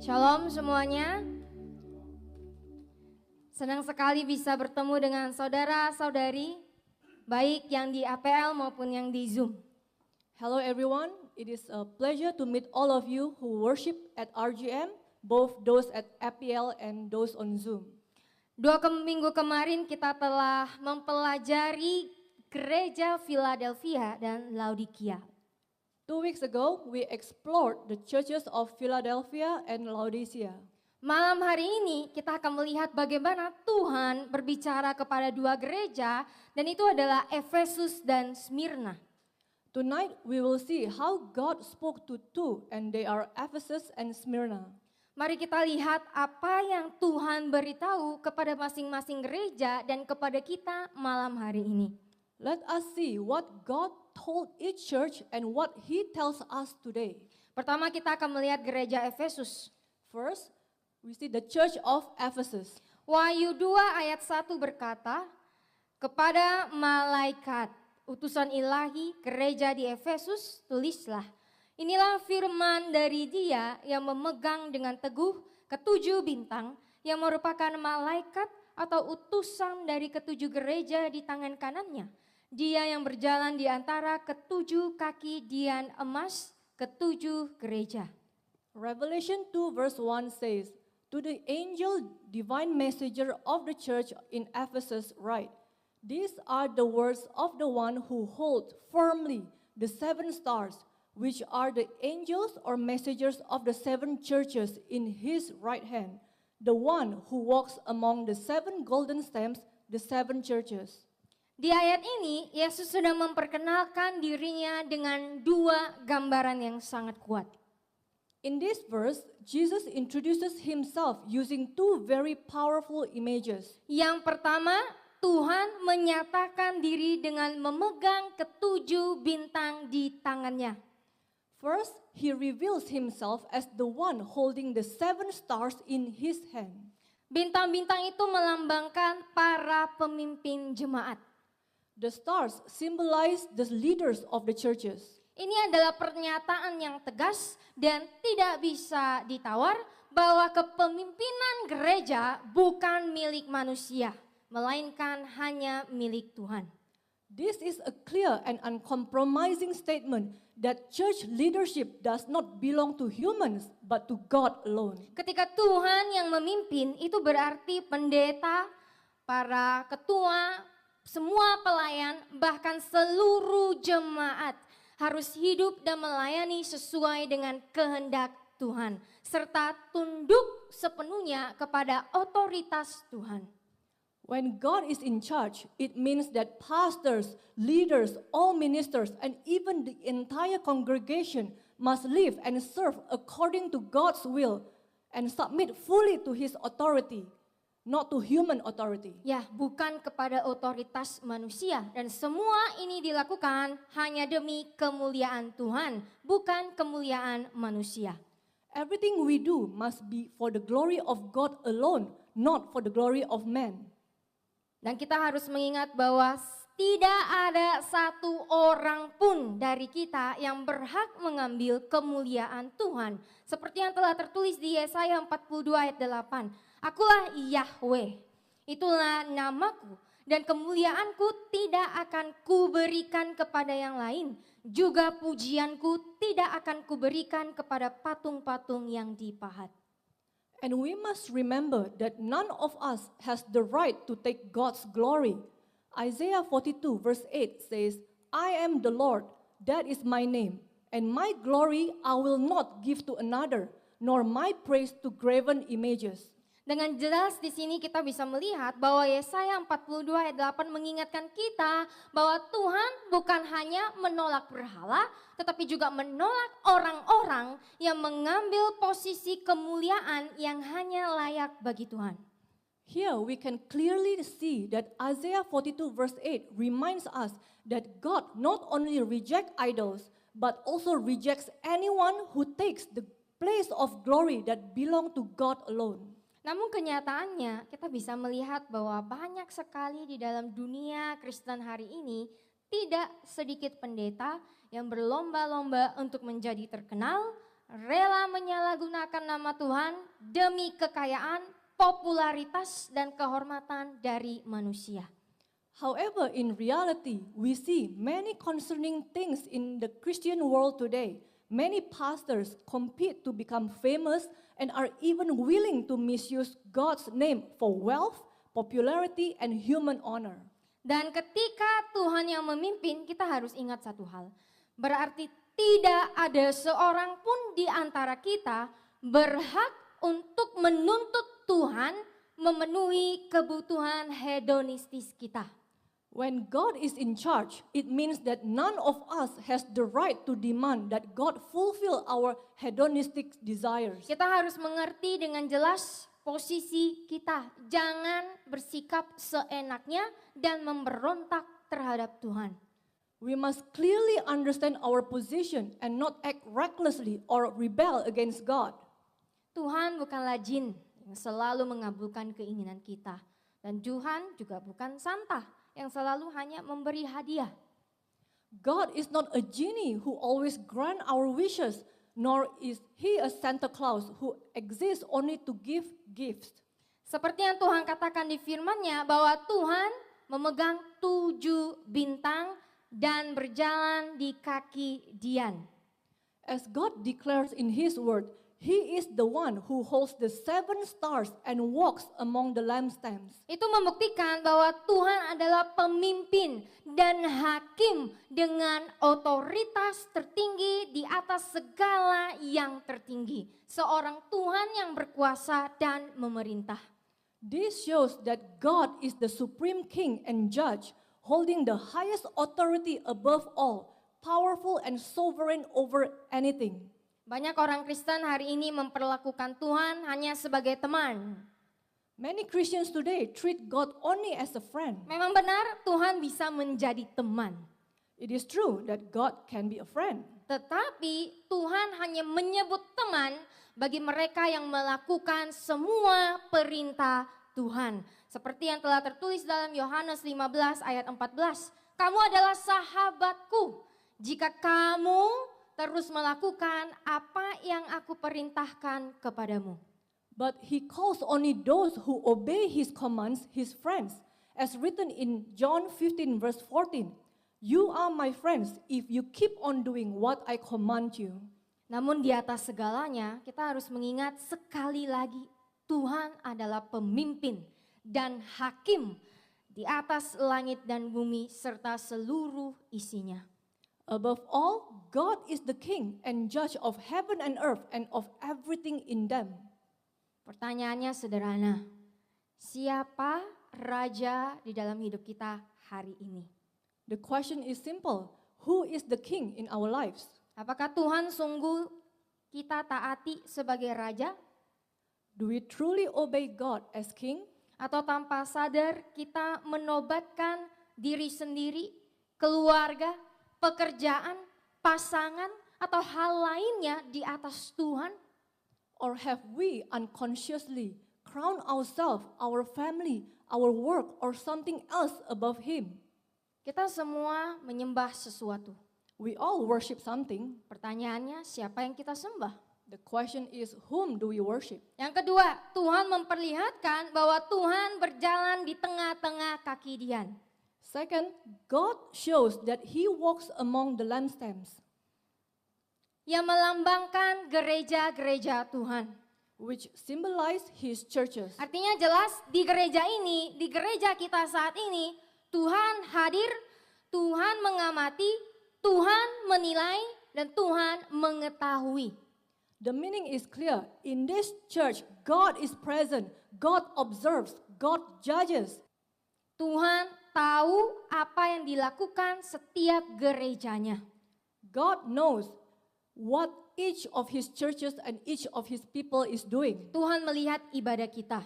Shalom semuanya. Senang sekali bisa bertemu dengan saudara-saudari, baik yang di APL maupun yang di Zoom. Hello everyone, it is a pleasure to meet all of you who worship at RGM, both those at APL and those on Zoom. Minggu kemarin kita telah mempelajari gereja Philadelphia dan Laodikia. 2 weeks ago, we explored the churches of Philadelphia and Laodicea. Malam hari ini kita akan melihat bagaimana Tuhan berbicara kepada dua gereja dan itu adalah Efesus dan Smyrna. Tonight, we will see how God spoke to two, and they are Ephesus and Smyrna. Mari kita lihat apa yang Tuhan beritahu kepada masing-masing gereja dan kepada kita malam hari ini. Let us see what God told each church and what He tells us today. Pertama kita akan melihat gereja Efesus. First, we see the church of Ephesus. Wahyu 2 ayat 1 berkata, kepada malaikat utusan ilahi gereja di Efesus tulislah, inilah firman dari Dia yang memegang dengan teguh ketujuh bintang yang merupakan malaikat atau utusan dari ketujuh gereja di tangan kanannya. Dia yang berjalan di antara ketujuh kaki dian emas ketujuh gereja. Revelation 2 verse 1 says, to the angel divine messenger of the church in Ephesus write, these are the words of the one who holds firmly the seven stars, which are the angels or messengers of the seven churches in his right hand, the one who walks among the seven golden stamps, the seven churches. Di ayat ini, Yesus sedang memperkenalkan dirinya dengan dua gambaran yang sangat kuat. In this verse, Jesus introduces himself using two very powerful images. Yang pertama, Tuhan menyatakan diri dengan memegang ketujuh bintang di tangannya. First, he reveals himself as the one holding the seven stars in his hand. Bintang-bintang itu melambangkan para pemimpin jemaat. The stars symbolize the leaders of the churches. Ini adalah pernyataan yang tegas dan tidak bisa ditawar bahwa kepemimpinan gereja bukan milik manusia, melainkan hanya milik Tuhan. This is a clear and uncompromising statement that church leadership does not belong to humans but to God alone. Ketika Tuhan yang memimpin, itu berarti pendeta, para ketua, semua pelayan, bahkan seluruh jemaat harus hidup dan melayani sesuai dengan kehendak Tuhan, serta tunduk sepenuhnya kepada otoritas Tuhan. When God is in charge, it means that pastors, leaders, all ministers, and even the entire congregation must live and serve according to God's will and submit fully to His authority, not to human authority. Ya, bukan kepada otoritas manusia. Dan semua ini dilakukan hanya demi kemuliaan Tuhan, bukan kemuliaan manusia. Everything we do must be for the glory of God alone, not for the glory of man. Dan kita harus mengingat bahwa tidak ada satu orang pun dari kita yang berhak mengambil kemuliaan Tuhan. Seperti yang telah tertulis di Yesaya 42 ayat 8. Akulah Yahweh, itulah namaku, dan kemuliaanku tidak akan kuberikan kepada yang lain. Juga pujianku tidak akan kuberikan kepada patung-patung yang dipahat. And we must remember that none of us has the right to take God's glory. Isaiah 42 verse 8 says, I am the Lord, that is my name, and my glory I will not give to another, nor my praise to graven images. Dengan jelas di sini kita bisa melihat bahwa Yesaya 42 ayat 8 mengingatkan kita bahwa Tuhan bukan hanya menolak berhala, tetapi juga menolak orang-orang yang mengambil posisi kemuliaan yang hanya layak bagi Tuhan. Here we can clearly see that Isaiah 42 verse 8 reminds us that God not only rejects idols, but also rejects anyone who takes the place of glory that belong to God alone. Namun kenyataannya kita bisa melihat bahwa banyak sekali di dalam dunia Kristen hari ini tidak sedikit pendeta yang berlomba-lomba untuk menjadi terkenal, rela menyalahgunakan nama Tuhan demi kekayaan, popularitas, dan kehormatan dari manusia. However, in reality, we see many concerning things in the Christian world today. Many pastors compete to become famous and are even willing to misuse God's name for wealth, popularity, and human honor. Dan ketika Tuhan yang memimpin, kita harus ingat satu hal. Berarti tidak ada seorang pun di antara kita berhak untuk menuntut Tuhan memenuhi kebutuhan hedonistis kita. When God is in charge, it means that none of us has the right to demand that God fulfill our hedonistic desires. Kita harus mengerti dengan jelas posisi kita. Jangan bersikap seenaknya dan memberontak terhadap Tuhan. We must clearly understand our position and not act recklessly or rebel against God. Tuhan bukanlah jin yang selalu mengabulkan keinginan kita. Dan Tuhan juga bukan Santa yang selalu hanya memberi hadiah. God is not a genie who always grant our wishes, nor is He a Santa Claus who exists only to give gifts. Seperti yang Tuhan katakan di firman-Nya bahwa Tuhan memegang 7 bintang dan berjalan di kaki Dian. As God declares in His word, He is the one who holds the 7 stars and walks among the lampstands. Itu membuktikan bahwa Tuhan adalah pemimpin dan hakim dengan otoritas tertinggi di atas segala yang tertinggi. Seorang Tuhan yang berkuasa dan memerintah. This shows that God is the supreme king and judge, holding the highest authority above all, powerful and sovereign over anything. Banyak orang Kristen hari ini memperlakukan Tuhan hanya sebagai teman. Many Christians today treat God only as a friend. Memang benar Tuhan bisa menjadi teman. It is true that God can be a friend. Tetapi Tuhan hanya menyebut teman bagi mereka yang melakukan semua perintah Tuhan. Seperti yang telah tertulis dalam Yohanes 15 ayat 14. Kamu adalah sahabatku jika kamu terus melakukan apa yang aku perintahkan kepadamu. But He calls only those who obey His commands His friends. As written in John 15 verse 14, you are my friends if you keep on doing what I command you. Namun di atas segalanya kita harus mengingat sekali lagi Tuhan adalah pemimpin dan hakim di atas langit dan bumi serta seluruh isinya. Above all, God is the king and judge of heaven and earth and of everything in them. Pertanyaannya sederhana. Siapa raja di dalam hidup kita hari ini? The question is simple. Who is the king in our lives? Apakah Tuhan sungguh kita taati sebagai raja? Do we truly obey God as king? Atau tanpa sadar kita menobatkan diri sendiri, keluarga, pekerjaan, pasangan, atau hal lainnya di atas Tuhan? Or have we unconsciously crowned ourselves, our family, our work, or something else above Him? Kita semua menyembah sesuatu. We all worship something. Pertanyaannya, siapa yang kita sembah? The question is, whom do we worship? Yang kedua, Tuhan memperlihatkan bahwa Tuhan berjalan di tengah-tengah kaki Dian. Second, God shows that He walks among the lampstands, yang melambangkan gereja-gereja Tuhan. which symbolize His churches. Artinya jelas di gereja ini, di gereja kita saat ini, Tuhan hadir, Tuhan mengamati, Tuhan menilai, dan Tuhan mengetahui. The meaning is clear. In this church, God is present, God observes, God judges. Tuhan tahu apa yang dilakukan setiap gerejanya. God knows what each of His churches and each of His people is doing. Tuhan melihat ibadah kita.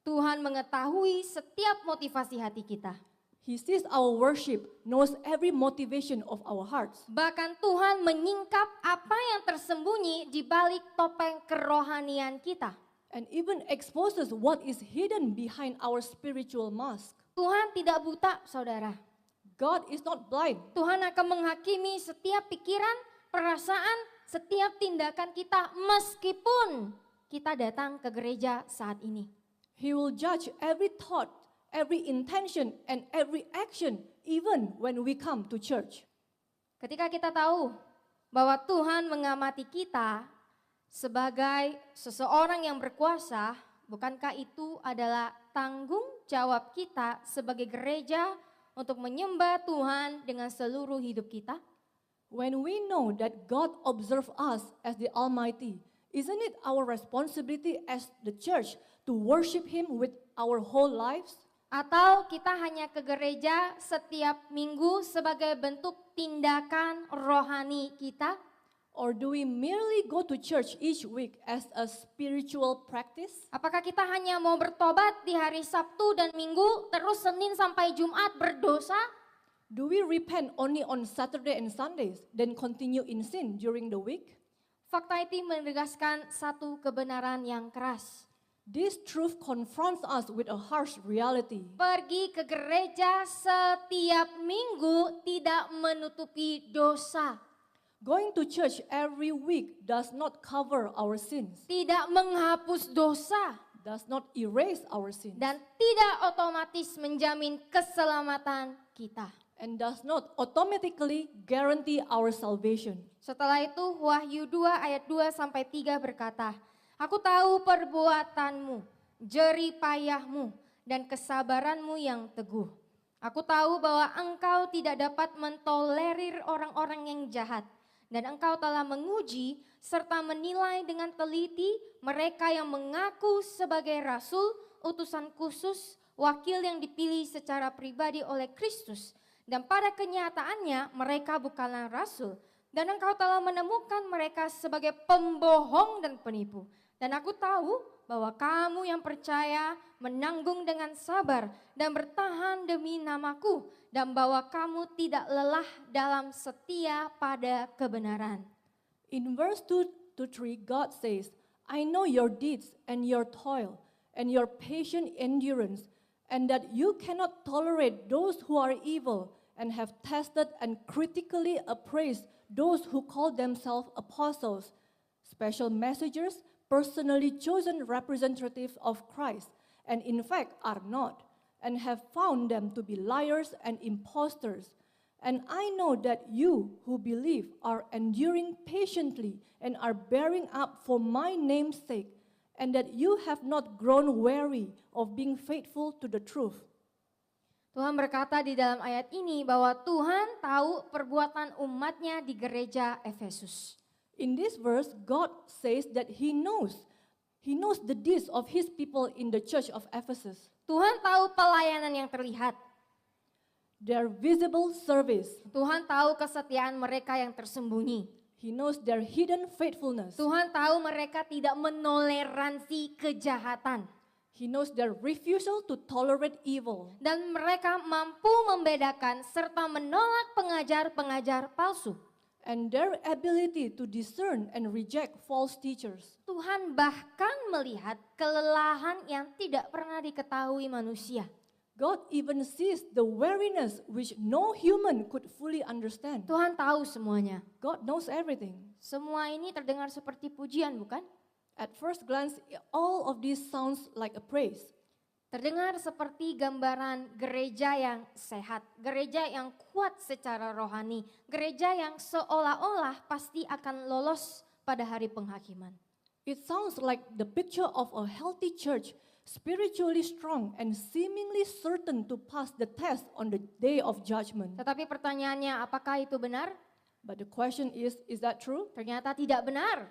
Tuhan mengetahui setiap motivasi hati kita. He sees our worship, knows every motivation of our hearts. Bahkan Tuhan menyingkap apa yang tersembunyi di balik topeng kerohanian kita. And even exposes what is hidden behind our spiritual mask. Tuhan tidak buta, saudara. God is not blind. Tuhan akan menghakimi setiap pikiran, perasaan, setiap tindakan kita meskipun kita datang ke gereja saat ini. He will judge every thought, every intention, and every action, even when we come to church. Ketika kita tahu bahwa Tuhan mengamati kita sebagai seseorang yang berkuasa, bukankah itu adalah tanggung jawab kita sebagai gereja untuk menyembah Tuhan dengan seluruh hidup kita? When we know that God observes us as the Almighty, isn't it our responsibility as the church to worship Him with our whole lives? Atau kita hanya ke gereja setiap minggu sebagai bentuk tindakan rohani kita? Or do we merely go to church each week as a spiritual practice? Apakah kita hanya mau bertobat di hari Sabtu dan Minggu, terus Senin sampai Jumat berdosa? Do we repent only on Saturday and Sundays, then continue in sin during the week? Fakta itu menegaskan satu kebenaran yang keras. This truth confronts us with a harsh reality. Pergi ke gereja setiap minggu tidak menutupi dosa. Going to church every week does not cover our sins, Tidak menghapus dosa. does not erase our sins, Dan tidak otomatis menjamin keselamatan kita. and does not automatically guarantee our salvation. Setelah itu Wahyu 2 ayat 2 sampai 3 berkata, Aku tahu perbuatanmu, jerih payahmu, dan kesabaranmu yang teguh. Aku tahu bahwa engkau tidak dapat mentolerir orang-orang yang jahat. Dan engkau telah menguji serta menilai dengan teliti mereka yang mengaku sebagai rasul, utusan khusus, wakil yang dipilih secara pribadi oleh Kristus. Dan pada kenyataannya mereka bukanlah rasul. Dan engkau telah menemukan mereka sebagai pembohong dan penipu. Dan aku tahu bahwa kamu yang percaya menanggung dengan sabar dan bertahan demi namaku. Dan bahwa kamu tidak lelah dalam setia pada kebenaran. In verse 2 to 3, God says, I know your deeds and your toil and your patient endurance, and that you cannot tolerate those who are evil, and have tested and critically appraised those who call themselves apostles, special messengers, personally chosen representatives of Christ, and in fact are not, and have found them to be liars and impostors. And I know that you who believe are enduring patiently and are bearing up for my name's sake, and that you have not grown weary of being faithful to the truth. Tuhan berkata di dalam ayat ini bahwa Tuhan tahu perbuatan umatnya di gereja Efesus. In this verse, God says that He knows the deeds of His people in the church of Ephesus. Tuhan tahu pelayanan yang terlihat. Their visible service. Tuhan tahu kesetiaan mereka yang tersembunyi. He knows their hidden faithfulness. Tuhan tahu mereka tidak menoleransi kejahatan. He knows their refusal to tolerate evil. Dan mereka mampu membedakan serta menolak pengajar-pengajar palsu. And their ability to discern and reject false teachers. Tuhan bahkan melihat kelelahan yang tidak pernah diketahui manusia. God even sees the weariness which no human could fully understand. Tuhan tahu semuanya. God knows everything. Semua ini terdengar seperti pujian, bukan? At first glance, all of this sounds like a praise. Terdengar seperti gambaran gereja yang sehat, gereja yang kuat secara rohani, gereja yang seolah-olah pasti akan lolos pada hari penghakiman. It sounds like the picture of a healthy church, spiritually strong and seemingly certain to pass the test on the day of judgment. Tetapi pertanyaannya, apakah itu benar? But the question is that true? Ternyata tidak benar.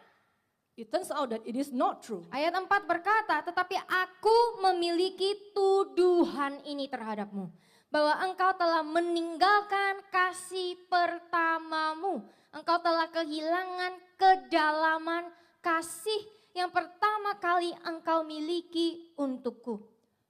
It turns out that it is not true. Ayat 4 berkata, tetapi aku memiliki tuduhan ini terhadapmu. Bahwa engkau telah meninggalkan kasih pertamamu. Engkau telah kehilangan kedalaman kasih yang pertama kali engkau miliki untukku.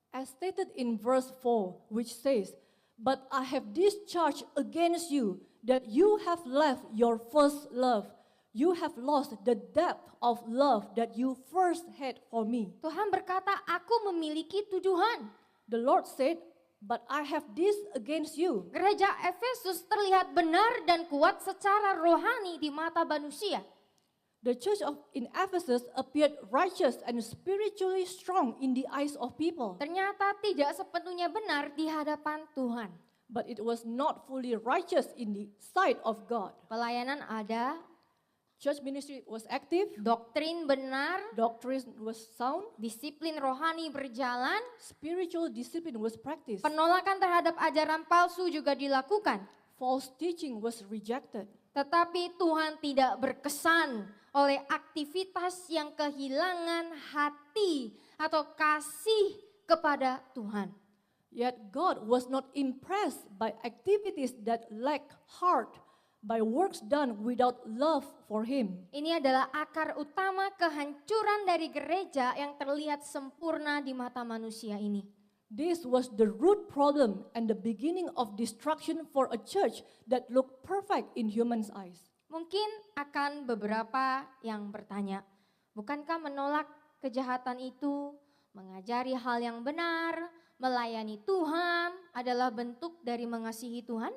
As stated in verse 4, which says, But I have this charge against you, that you have left your first love. You have lost the depth of love that you first had for me. Tuhan berkata, aku memiliki tuduhan. The Lord said, But I have this against you. Gereja Efesus terlihat benar dan kuat secara rohani di mata manusia. The church in Ephesus appeared righteous and spiritually strong in the eyes of people, Ternyata tidak sepenuhnya benar di hadapan Tuhan. but it was not fully righteous in the sight of God. Pelayanan ada, Church ministry was active, doktrin benar, doctrine was sound, disiplin rohani berjalan, spiritual discipline was practiced, penolakan terhadap ajaran palsu juga dilakukan. false teaching was rejected. Tetapi Tuhan tidak berkesan oleh aktivitas yang kehilangan hati atau kasih kepada Tuhan. Yet God was not impressed by activities that lack heart, by works done without love for Him. Ini adalah akar utama kehancuran dari gereja yang terlihat sempurna di mata manusia ini. This was the root problem and the beginning of destruction for a church that looked perfect in humans' eyes. Mungkin akan beberapa yang bertanya, bukankah menolak kejahatan itu, mengajari hal yang benar, melayani Tuhan adalah bentuk dari mengasihi Tuhan?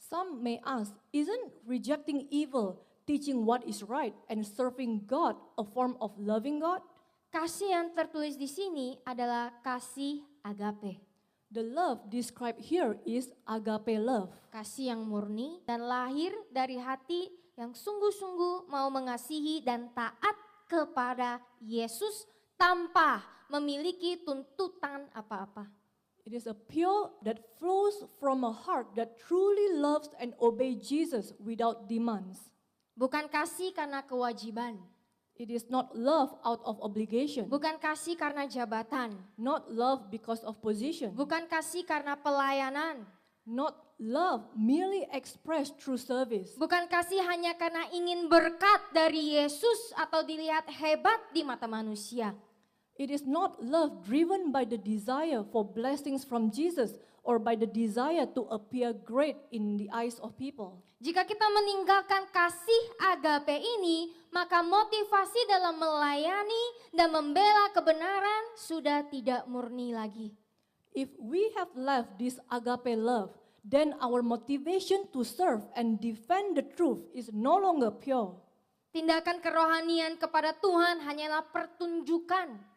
Some may ask, isn't rejecting evil, teaching what is right, and serving God a form of loving God? Kasih yang tertulis di sini adalah kasih agape. The love described here is agape love. Kasih yang murni dan lahir dari hati yang sungguh-sungguh mau mengasihi dan taat kepada Yesus tanpa memiliki tuntutan apa-apa. It is a pure that flows from a heart that truly loves and obeys Jesus without demands. Bukan kasih karena kewajiban, It is not love out of obligation, bukan kasih karena jabatan, not love because of position, bukan kasih karena pelayanan, not love merely expressed through service, bukan kasih hanya karena ingin berkat dari Yesus atau dilihat hebat di mata manusia. It is not love driven by the desire for blessings from Jesus or by the desire to appear great in the eyes of people. Jika kita meninggalkan kasih agape ini, maka motivasi dalam melayani dan membela kebenaran sudah tidak murni lagi. If we have left this agape love, then our motivation to serve and defend the truth is no longer pure. Tindakan kerohanian kepada Tuhan hanyalah pertunjukan.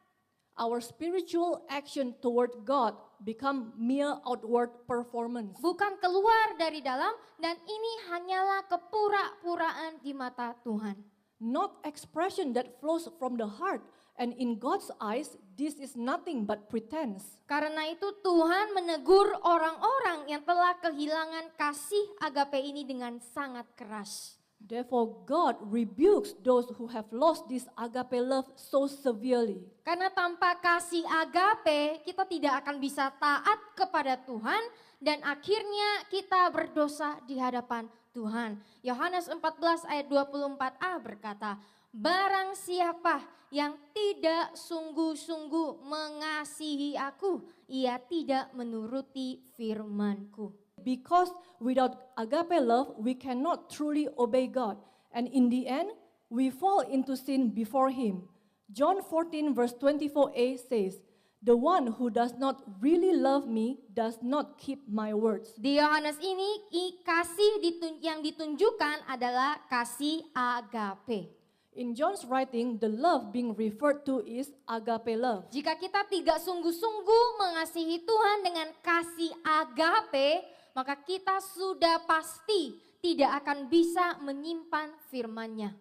Our spiritual action toward God become mere outward performance. Bukan keluar dari dalam, dan ini hanyalah kepura-puraan di mata Tuhan. Not expression that flows from the heart, and in God's eyes, this is nothing but pretense. Karena itu Tuhan menegur orang-orang yang telah kehilangan kasih agape ini dengan sangat keras. Therefore, God rebukes those who have lost this agape love so severely. Karena tanpa kasih agape, kita tidak akan bisa taat kepada Tuhan dan akhirnya kita berdosa di hadapan Tuhan. Yohanes 14 ayat 24a berkata, barang siapa yang tidak sungguh-sungguh mengasihi aku, ia tidak menuruti firman-Ku. Because without agape love, we cannot truly obey God. And in the end, we fall into sin before Him. John 14 verse 24a says, the one who does not really love me does not keep my words. Di Yohanes ini, kasih yang ditunjukkan adalah kasih agape. In John's writing, the love being referred to is agape love. Jika kita tidak sungguh-sungguh mengasihi Tuhan dengan kasih agape, maka kita sudah pasti tidak akan bisa menyimpan firman-Nya.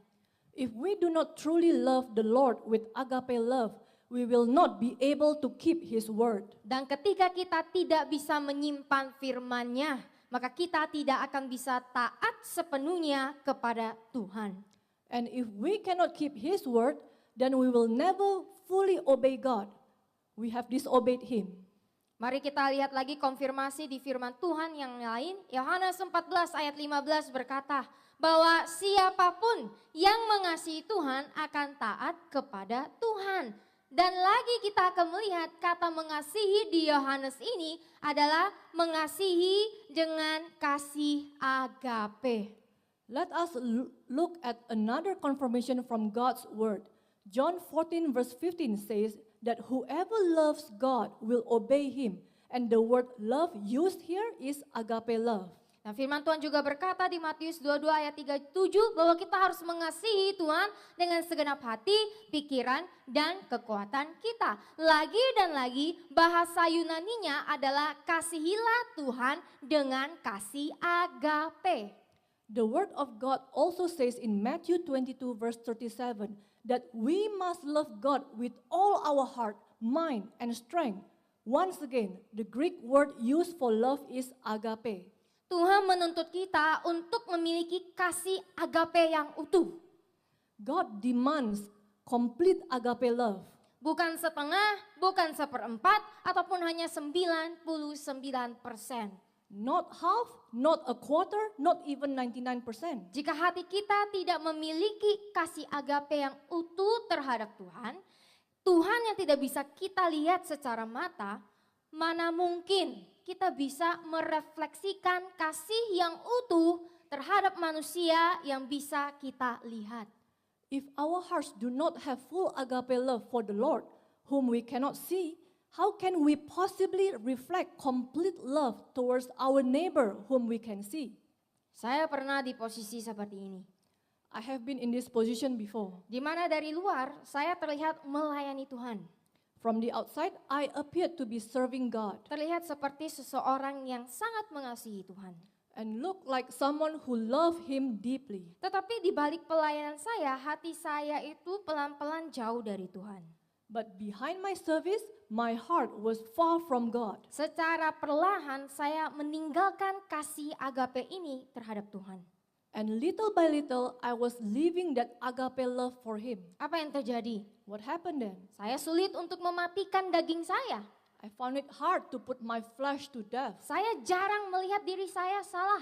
If we do not truly love the Lord with agape love, we will not be able to keep His word. Dan ketika kita tidak bisa menyimpan firman-Nya, maka kita tidak akan bisa taat sepenuhnya kepada Tuhan. And if we cannot keep His word, then we will never fully obey God. We have disobeyed Him. Mari kita lihat lagi konfirmasi di firman Tuhan yang lain. Yohanes 14 ayat 15 berkata bahwa siapapun yang mengasihi Tuhan akan taat kepada Tuhan. Dan lagi kita akan melihat kata mengasihi di Yohanes ini adalah mengasihi dengan kasih agape. Let us look at another confirmation from God's word. John 14 verse 15 says that whoever loves God will obey Him. And the word love used here is agape love. Dan firman Tuhan juga berkata di Matius 22 ayat 37 bahwa kita harus mengasihi Tuhan dengan segenap hati, pikiran, dan kekuatan kita. Lagi dan lagi bahasa Yunaninya adalah kasihilah Tuhan dengan kasih agape. The word of God also says in Matthew 22 verse 37 that we must love God with all our heart, mind, and strength. Once again, the Greek word used for love is agape. Tuhan menuntut kita untuk memiliki kasih agape yang utuh. God demands complete agape love. Bukan setengah, bukan seperempat, ataupun hanya 99%. Not half, not a quarter, not even 99%. Jika hati kita tidak memiliki kasih agape yang utuh terhadap Tuhan, Tuhan yang tidak bisa kita lihat secara mata, mana mungkin kita bisa merefleksikan kasih yang utuh terhadap manusia yang bisa kita lihat. If our hearts do not have full agape love for the Lord, whom we cannot see, how can we possibly reflect complete love towards our neighbor whom we can see? Saya pernah di posisi seperti ini, I have been in this position before. di mana dari luar saya terlihat melayani Tuhan. From the outside, I appeared to be serving God Terlihat seperti seseorang yang sangat mengasihi Tuhan. and looked like someone who loved Him deeply. Tetapi di balik pelayanan saya, hati saya itu pelan-pelan jauh dari Tuhan. But behind my service, my heart was far from God. Secara perlahan saya meninggalkan kasih agape ini terhadap Tuhan. And little by little, I was leaving that agape love for Him. Apa yang terjadi? What happened then? Saya sulit untuk mematikan daging saya. I found it hard to put my flesh to death. Saya jarang melihat diri saya salah.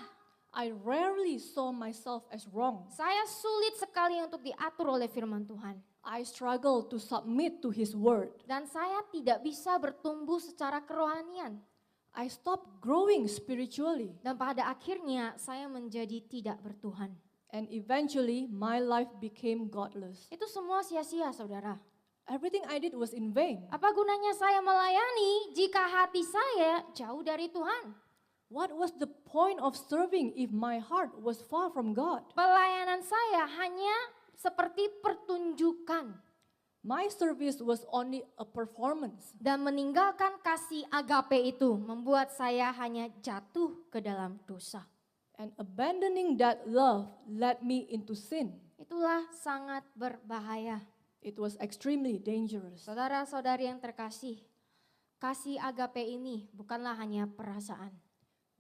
I rarely saw myself as wrong. Saya sulit sekali untuk diatur oleh firman Tuhan. I struggled to submit to His word. Dan saya tidak bisa bertumbuh secara kerohanian. I stopped growing spiritually. Dan pada akhirnya saya menjadi tidak bertuhan. And eventually, my life became godless. Itu semua sia-sia, saudara. Everything I did was in vain. Apa gunanya saya melayani jika hati saya jauh dari Tuhan? What was the point of serving if my heart was far from God? Pelayanan saya hanya seperti pertunjukan. My service was only a performance. Dan meninggalkan kasih agape itu membuat saya hanya jatuh ke dalam dosa. And abandoning that love led me into sin. Itulah sangat berbahaya. It was extremely dangerous. Saudara-saudari yang terkasih, kasih agape ini bukanlah hanya perasaan.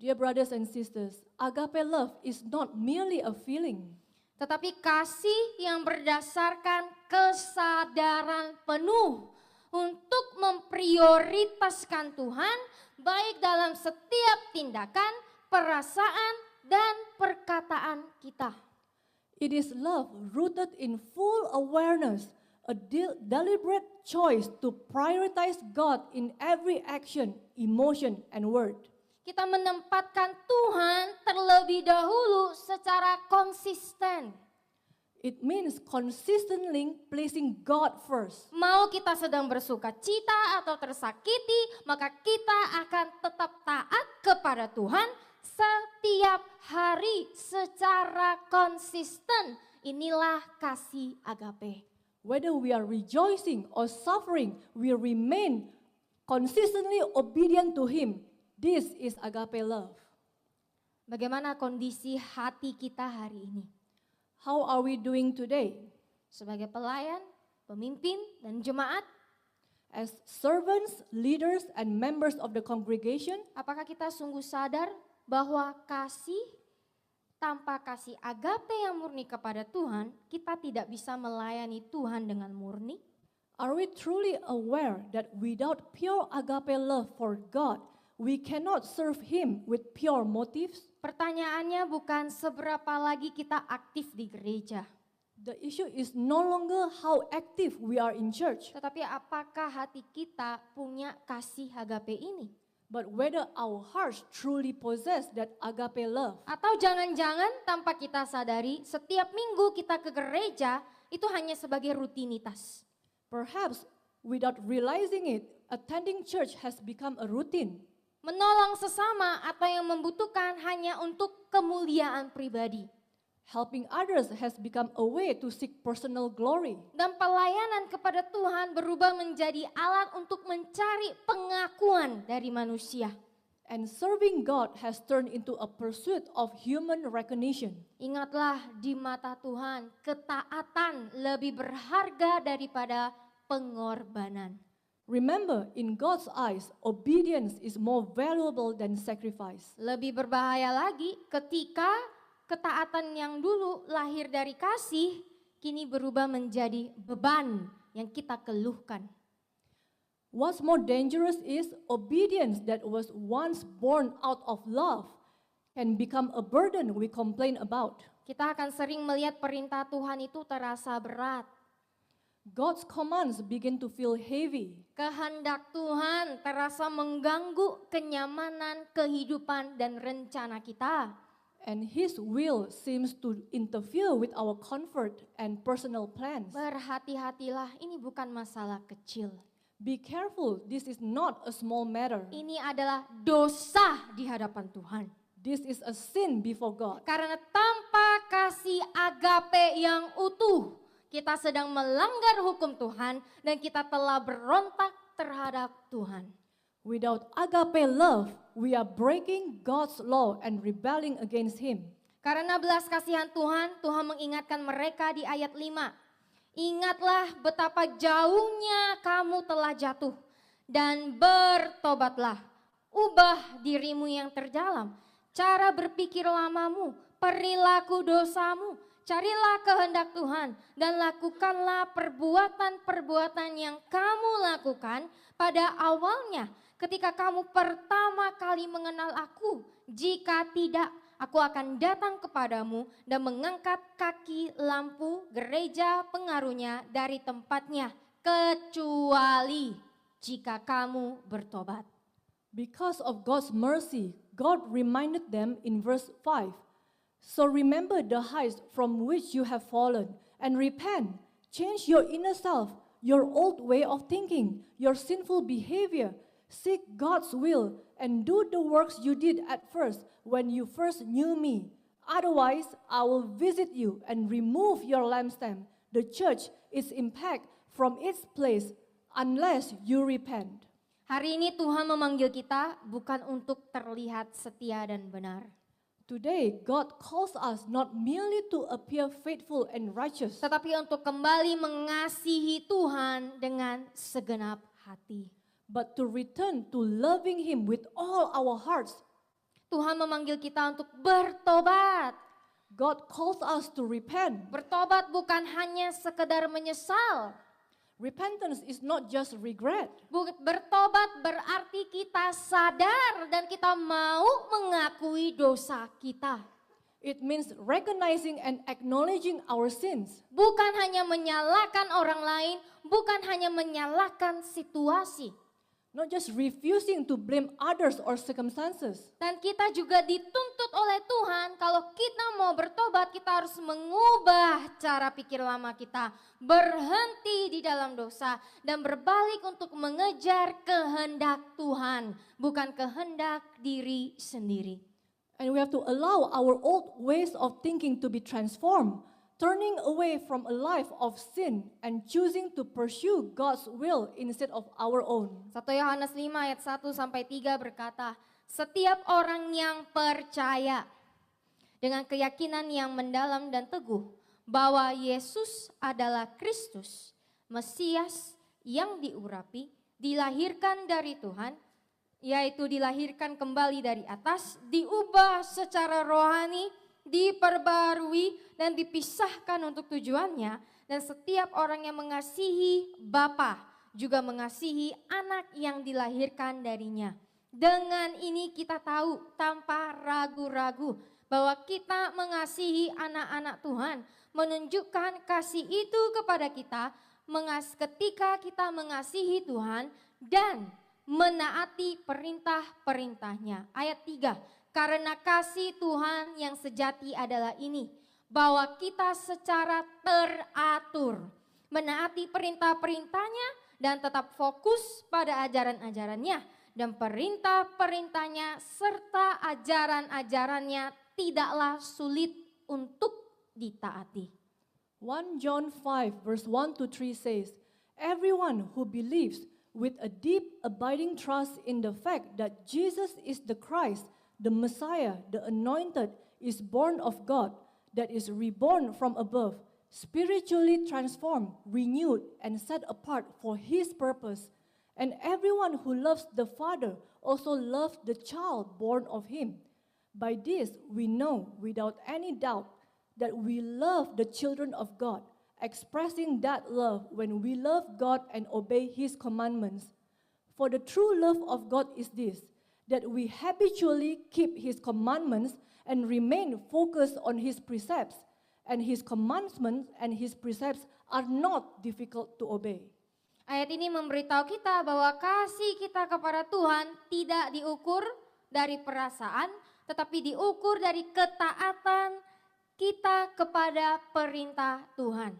Dear brothers and sisters, agape love is not merely a feeling. Tetapi kasih yang berdasarkan kesadaran penuh untuk memprioritaskan Tuhan baik dalam setiap tindakan, perasaan, dan perkataan kita. It is love rooted in full awareness, a deliberate choice to prioritize God in every action, emotion, and word. Kita menempatkan Tuhan terlebih dahulu secara konsisten. It means consistently placing God first. Mau kita sedang bersuka cita atau tersakiti, maka kita akan tetap taat kepada Tuhan setiap hari secara konsisten. Inilah kasih agape. Whether we are rejoicing or suffering, we remain consistently obedient to Him. This is agape love. Bagaimana kondisi hati kita hari ini? How are we doing today? Sebagai pelayan, pemimpin, dan jemaat, As servants, leaders, and members of the congregation, apakah kita sungguh sadar bahwa kasih tanpa kasih agape yang murni kepada Tuhan, kita tidak bisa melayani Tuhan dengan murni? are we truly aware that without pure agape love for God, we cannot serve Him with pure motives? Pertanyaannya bukan seberapa lagi kita aktif di gereja, The issue is no longer how active we are in church, tetapi apakah hati kita punya kasih agape ini? but whether our hearts truly possess that agape love. Atau jangan-jangan tanpa kita sadari, setiap minggu kita ke gereja itu hanya sebagai rutinitas. Perhaps without realizing it, attending church has become a routine. Menolong sesama atau yang membutuhkan hanya untuk kemuliaan pribadi. Helping others has become a way to seek personal glory. Dan pelayanan kepada Tuhan berubah menjadi alat untuk mencari pengakuan dari manusia. And serving God has turned into a pursuit of human recognition. Ingatlah, di mata Tuhan ketaatan lebih berharga daripada pengorbanan. Remember, in God's eyes, obedience is more valuable than sacrifice. Lebih berbahaya lagi ketika ketaatan yang dulu lahir dari kasih, kini berubah menjadi beban yang kita keluhkan. What's more dangerous is obedience that was once born out of love can become a burden we complain about. Kita akan sering melihat perintah Tuhan itu terasa berat. God's commands begin to feel heavy. Kehendak Tuhan terasa mengganggu kenyamanan, kehidupan, dan rencana kita. And His will seems to interfere with our comfort and personal plans. Berhati-hatilah, ini bukan masalah kecil. Be careful, this is not a small matter. Ini adalah dosa di hadapan Tuhan. This is a sin before God. Karena tanpa kasih agape yang utuh, kita sedang melanggar hukum Tuhan dan kita telah berontak terhadap Tuhan. Without agape love, we are breaking God's law and rebelling against Him. Karena belas kasihan Tuhan, Tuhan mengingatkan mereka di ayat 5. Ingatlah betapa jauhnya kamu telah jatuh dan bertobatlah. Ubah dirimu yang terdalam, cara berpikir lamamu, perilaku dosamu. Carilah kehendak Tuhan dan lakukanlah perbuatan-perbuatan yang kamu lakukan pada awalnya ketika kamu pertama kali mengenal aku. Jika tidak, aku akan datang kepadamu dan mengangkat kaki lampu gereja pengaruhnya dari tempatnya, kecuali jika kamu bertobat. Because of God's mercy, God reminded them in verse 5. So remember the heights from which you have fallen and repent. Change your inner self, your old way of thinking, your sinful behavior. Seek God's will and do the works you did at first when you first knew me. Otherwise, I will visit you and remove your lampstand, the church, its impact from its place unless you repent. Hari ini Tuhan memanggil kita bukan untuk terlihat setia dan benar. Today, God calls us not merely to appear faithful and righteous, Tetapi untuk kembali mengasihi Tuhan dengan segenap hati. but to return to loving Him with all our hearts. Tuhan memanggil kita untuk bertobat. God calls us to repent. Bertobat bukan hanya sekedar menyesal. Repentance is not just regret. Bertobat berarti kita sadar dan kita mau mengakui dosa kita. It means recognizing and acknowledging our sins. Bukan hanya menyalahkan orang lain, bukan hanya menyalahkan situasi. Not just refusing to blame others or circumstances. Dan kita juga dituntut oleh Tuhan kalau kita mau bertobat, kita harus mengubah cara pikir lama kita. Berhenti di dalam dosa dan berbalik untuk mengejar kehendak Tuhan, bukan kehendak diri sendiri. And we have to allow our old ways of thinking to be transformed, turning away from a life of sin and choosing to pursue God's will instead of our own. 1 Yohanes 5 ayat 1-3 berkata, setiap orang yang percaya dengan keyakinan yang mendalam dan teguh bahwa Yesus adalah Kristus, Mesias yang diurapi, dilahirkan dari Tuhan, yaitu dilahirkan kembali dari atas, diubah secara rohani, diperbarui dan dipisahkan untuk tujuannya, dan setiap orang yang mengasihi Bapa juga mengasihi anak yang dilahirkan darinya. Dengan ini kita tahu tanpa ragu-ragu bahwa kita mengasihi anak-anak Tuhan, menunjukkan kasih itu kepada kita ketika kita mengasihi Tuhan dan menaati perintah-perintahnya. Ayat 3, karena kasih Tuhan yang sejati adalah ini, bahwa kita secara teratur menaati perintah-perintahnya dan tetap fokus pada ajaran-ajarannya. dan perintah-perintahnya serta ajaran-ajarannya tidaklah sulit untuk ditaati. 1 John 5 verse 1 to 3 says, "Everyone who believes with a deep abiding trust in the fact that Jesus is the Christ, the Messiah, the Anointed, is born of God, that is reborn from above, spiritually transformed, renewed, and set apart for His purpose. And everyone who loves the Father also loves the child born of Him. By this we know without any doubt that we love the children of God, expressing that love when we love God and obey His commandments. For the true love of God is this, that we habitually keep His commandments and remain focused on His precepts, and His commandments and His precepts are not difficult to obey." Ayat ini memberitahu kita bahwa kasih kita kepada Tuhan tidak diukur dari perasaan, tetapi diukur dari ketaatan kita kepada perintah Tuhan.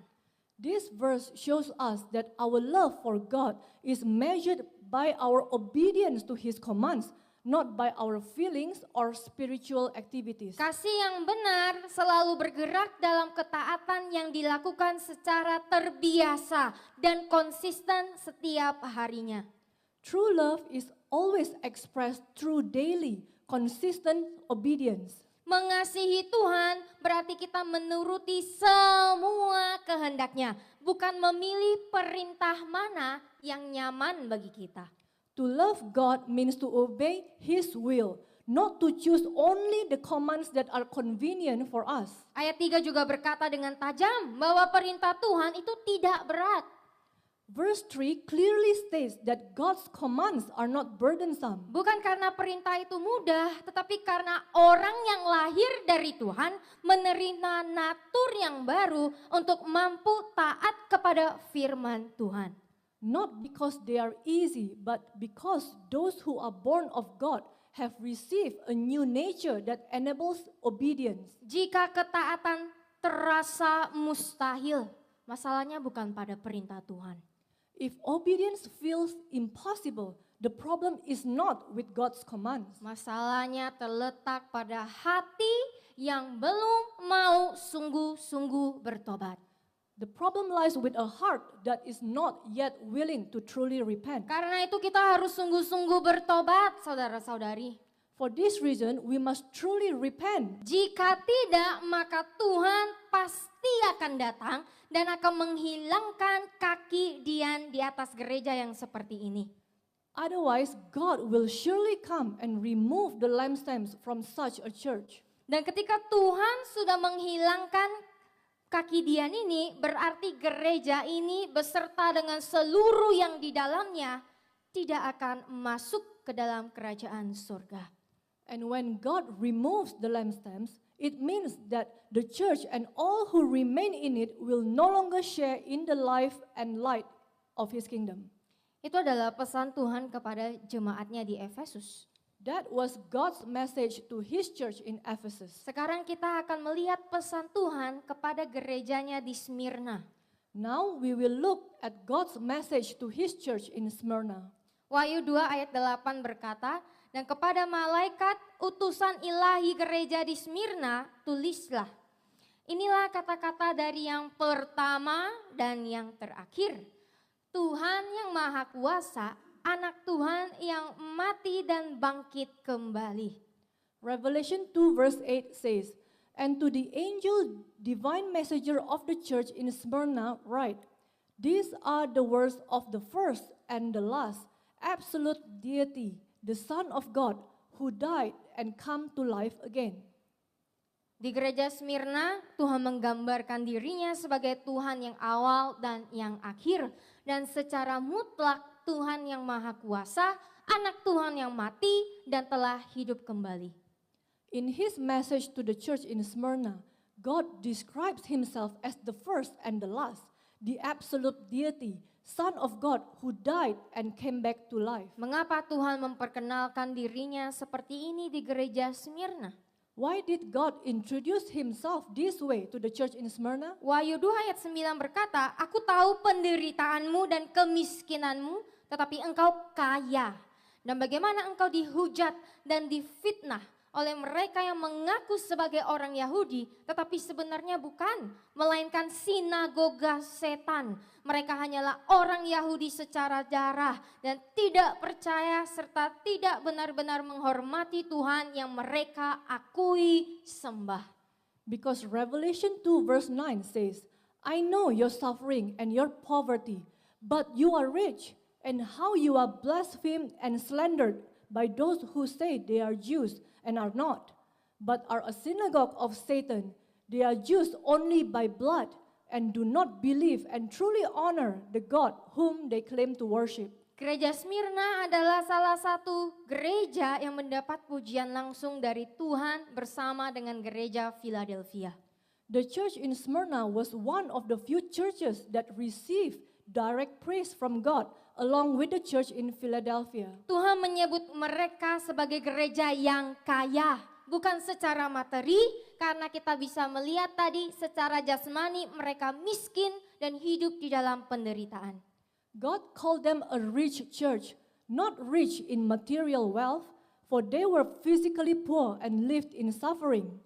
This verse shows us that our love for God is measured by our obedience to His commands, not by our feelings or spiritual activities. Kasih yang benar selalu bergerak dalam ketaatan yang dilakukan secara terbiasa dan konsisten setiap harinya. True love is always expressed through daily, consistent obedience. Mengasihi Tuhan berarti kita menuruti semua kehendaknya, bukan memilih perintah mana yang nyaman bagi kita. To love God means to obey His will, not to choose only the commands that are convenient for us. Ayat 3 juga berkata dengan tajam bahwa perintah Tuhan itu tidak berat. Verse 3 clearly states that God's commands are not burdensome. Bukan karena perintah itu mudah, tetapi karena orang yang lahir dari Tuhan menerima natur yang baru untuk mampu taat kepada firman Tuhan. Not because they are easy, but because those who are born of God have received a new nature that enables obedience. Jika ketaatan terasa mustahil, masalahnya bukan pada perintah Tuhan. If obedience feels impossible, the problem is not with God's commands. Masalahnya terletak pada hati yang belum mau sungguh-sungguh bertobat. The problem lies with a heart that is not yet willing to truly repent. Karena itu kita harus sungguh-sungguh bertobat, saudara-saudari. For this reason, we must truly repent. Jika tidak, maka Tuhan pasti akan datang dan akan menghilangkan kaki Dian di atas gereja yang seperti ini. Otherwise, God will surely come and remove the lampstands from such a church. Dan ketika Tuhan sudah menghilangkan kaki Dian ini, berarti gereja ini beserta dengan seluruh yang di dalamnya tidak akan masuk ke dalam kerajaan surga. And when God removes the lampstands, it means that the church and all who remain in it will no longer share in the life and light of His kingdom. Itu adalah pesan Tuhan kepada jemaatnya di Efesus. That was God's message to His church in Ephesus. Sekarang kita akan melihat pesan Tuhan kepada gerejanya di Smyrna. Now we will look at God's message to His church in Smyrna. Wahyu 2 ayat 8 berkata, "Dan kepada malaikat utusan ilahi gereja di Smyrna tulislah, inilah kata-kata dari yang pertama dan yang terakhir. Tuhan yang Maha Kuasa, Anak Tuhan yang mati dan bangkit kembali." Revelation 2 verse 8 says, "And to the angel, divine messenger of the church in Smyrna write, these are the words of the first and the last, absolute deity, the Son of God, who died and come to life again." Di gereja Smyrna, Tuhan menggambarkan dirinya sebagai Tuhan yang awal dan yang akhir. Dan secara mutlak Tuhan yang Maha Kuasa, Anak Tuhan yang mati dan telah hidup kembali. In His message to the church in Smyrna, God describes Himself as the first and the last, the absolute deity, Son of God who died and came back to life. Mengapa Tuhan memperkenalkan dirinya seperti ini di gereja Smyrna? Why did God introduce Himself this way to the church in Smyrna? Wahyu 2 ayat 9 berkata, "Aku tahu penderitaanmu dan kemiskinanmu, tetapi engkau kaya. Dan bagaimana engkau dihujat dan difitnah oleh mereka yang mengaku sebagai orang Yahudi, tetapi sebenarnya bukan, melainkan sinagoga setan. Mereka hanyalah orang Yahudi secara darah dan tidak percaya serta tidak benar-benar menghormati Tuhan yang mereka akui sembah. Because Revelation 2 verse 9 says, I know your suffering and your poverty, but you are rich, and how you are blasphemed and slandered by those who say they are Jews and are not, but are a synagogue of Satan. They are Jews only by blood and do not believe and truly honor the God whom they claim to worship. Gereja Smyrna adalah salah satu gereja yang mendapat pujian langsung dari Tuhan bersama dengan gereja Philadelphia. The church in Smyrna was one of the few churches that received direct praise from God along with the church in Philadelphia. Tuhan menyebut mereka sebagai gereja yang kaya, bukan secara materi, karena kita bisa melihat tadi secara jasmani mereka miskin dan hidup di dalam penderitaan. God called them a rich church, not rich in material wealth, for they were physically poor and lived in suffering.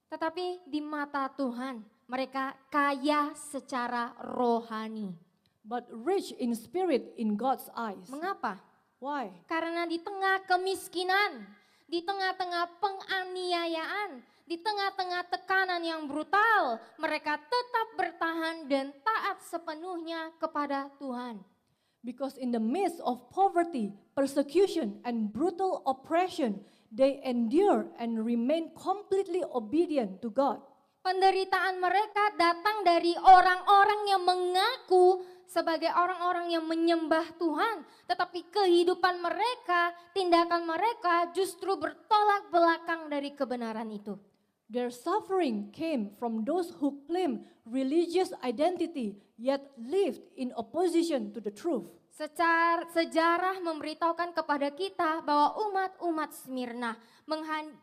Tetapi di mata Tuhan, mereka kaya secara rohani. But rich in spirit in God's eyes. Mengapa? Why? Karena di tengah kemiskinan, di tengah-tengah penganiayaan, di tengah-tengah tekanan yang brutal, mereka tetap bertahan dan taat sepenuhnya kepada Tuhan. Because in the midst of poverty, persecution, and brutal oppression, they endure and remain completely obedient to God. Penderitaan mereka datang dari orang-orang yang mengaku sebagai orang-orang yang menyembah Tuhan, tetapi kehidupan mereka, tindakan mereka justru bertolak belakang dari kebenaran itu. Their suffering came from those who claim religious identity yet lived in opposition to the truth. Sejarah memberitahukan kepada kita bahwa umat-umat Smyrna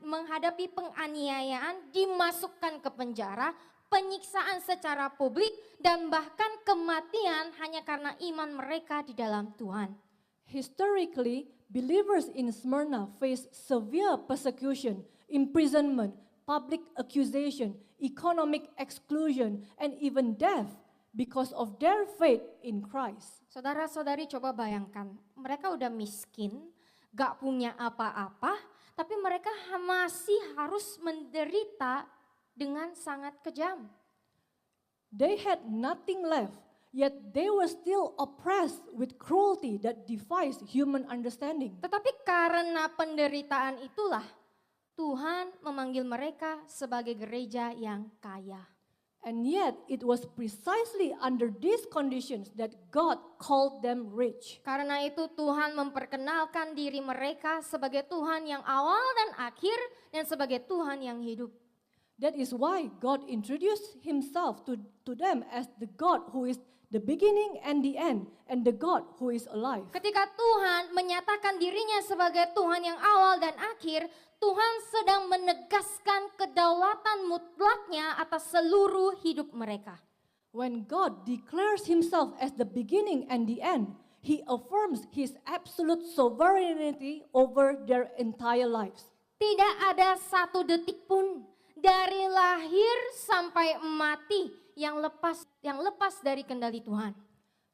menghadapi penganiayaan, dimasukkan ke penjara, penyiksaan secara publik, dan bahkan kematian hanya karena iman mereka di dalam Tuhan. Historically, believers in Smyrna faced severe persecution, imprisonment, public accusation, economic exclusion, and even death because of their faith in Christ. Saudara-saudari coba bayangkan, mereka udah miskin, gak punya apa-apa, tapi mereka masih harus menderita dengan sangat kejam. They had nothing left, yet they were still oppressed with cruelty that defies human understanding. Tetapi karena penderitaan itulah, Tuhan memanggil mereka sebagai gereja yang kaya. And yet it was precisely under these conditions that God called them rich. Karena itu Tuhan memperkenalkan diri mereka sebagai Tuhan yang awal dan akhir dan sebagai Tuhan yang hidup. That is why God introduced himself to them as the God who is the beginning and the end, and the God who is alive. Ketika Tuhan menyatakan dirinya sebagai Tuhan yang awal dan akhir, Tuhan sedang menegaskan kedaulatan mutlaknya atas seluruh hidup mereka. When God declares himself as the beginning and the end, he affirms his absolute sovereignty over their entire lives. Tidak ada satu detik pun dari lahir sampai mati yang lepas dari kendali Tuhan.